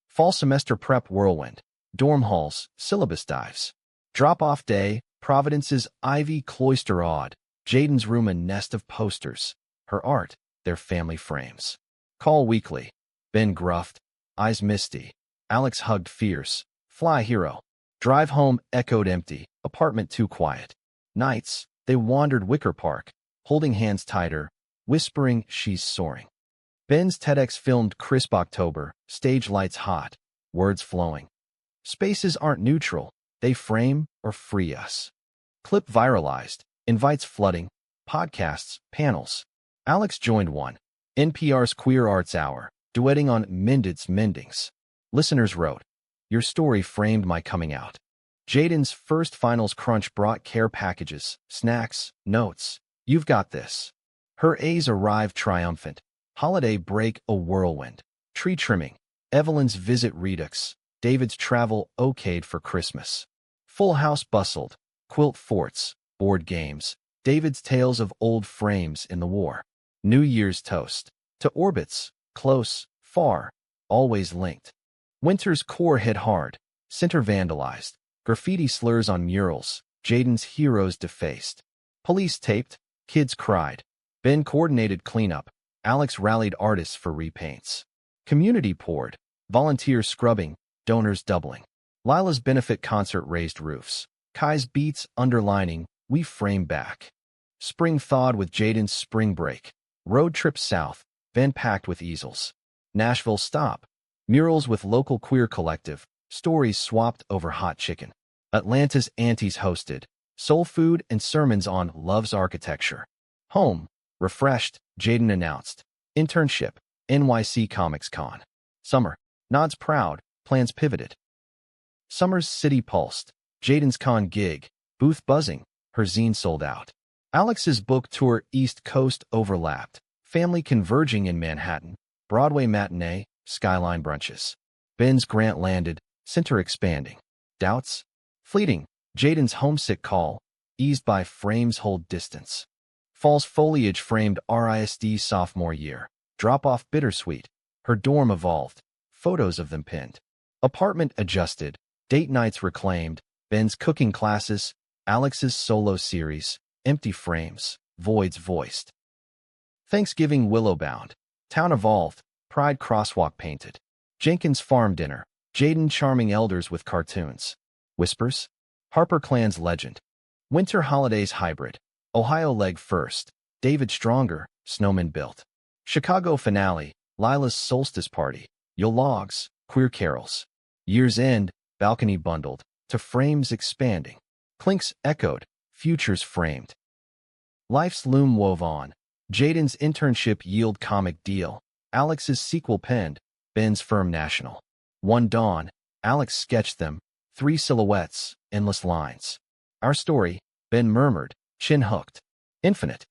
Speaker 1: Fall semester prep whirlwind. Dorm halls, syllabus dives. Drop-off day, Providence's ivy cloister awed. Jaden's room a nest of posters. Her art, their family frames. Call weekly. Ben gruffed, eyes misty. Alex hugged fierce. Fly hero. Drive home echoed empty. Apartment too quiet. Nights, they wandered Wicker Park, holding hands tighter, whispering she's soaring. Ben's TEDx filmed crisp October, stage lights hot, words flowing. Spaces aren't neutral, they frame or free us. Clip viralized, invites flooding, podcasts, panels. Alex joined one, NPR's Queer Arts Hour, duetting on Mended's Mendings. Listeners wrote, "Your story framed my coming out." Jaden's first finals crunch brought care packages, snacks, notes. You've got this. Her A's arrived triumphant. Holiday break a whirlwind. Tree trimming. Evelyn's visit redux. David's travel okayed for Christmas. Full house bustled. Quilt forts. Board games. David's tales of old frames in the war. New Year's toast. To orbits. Close. Far. Always linked. Winter's core hit hard. Center vandalized. Graffiti slurs on murals. Jaden's heroes defaced. Police taped. Kids cried. Ben coordinated cleanup. Alex rallied artists for repaints. Community poured. Volunteers scrubbing. Donors doubling. Lila's benefit concert raised roofs. Kai's beats underlining, we frame back. Spring thawed with Jaden's spring break. Road trip south. Ben packed with easels. Nashville stop. Murals with local queer collective. Stories swapped over hot chicken. Atlanta's aunties hosted. Soul food and sermons on love's architecture. Home. Refreshed, Jaden announced. Internship. NYC Comics Con. Summer. Nods proud. Plans pivoted. Summer's city pulsed. Jaden's con gig. Booth buzzing. Her zine sold out. Alex's book tour East Coast overlapped. Family converging in Manhattan. Broadway matinee. Skyline brunches. Ben's grant landed. Center expanding. Doubts? Fleeting. Jaden's homesick call. Eased by frames hold distance. Fall's foliage framed RISD sophomore year. Drop-off bittersweet. Her dorm evolved. Photos of them pinned. Apartment adjusted. Date nights reclaimed. Ben's cooking classes. Alex's solo series. Empty frames. Voids voiced. Thanksgiving willowbound. Town evolved. Pride crosswalk painted. Jenkins farm dinner. Jaden charming elders with cartoons. Whispers. Harper Clan's legend. Winter holidays hybrid. Ohio leg first. David stronger. Snowman built. Chicago finale. Lila's solstice party. Yo logs. Queer carols. Year's end. Balcony bundled. To frames expanding. Clinks echoed. Futures framed. Life's loom wove on. Jaden's internship yield comic deal. Alex's sequel penned. Ben's firm national. One dawn. Alex sketched them. 3 silhouettes. Endless lines. Our story. Ben murmured. Chin hooked. Infinite.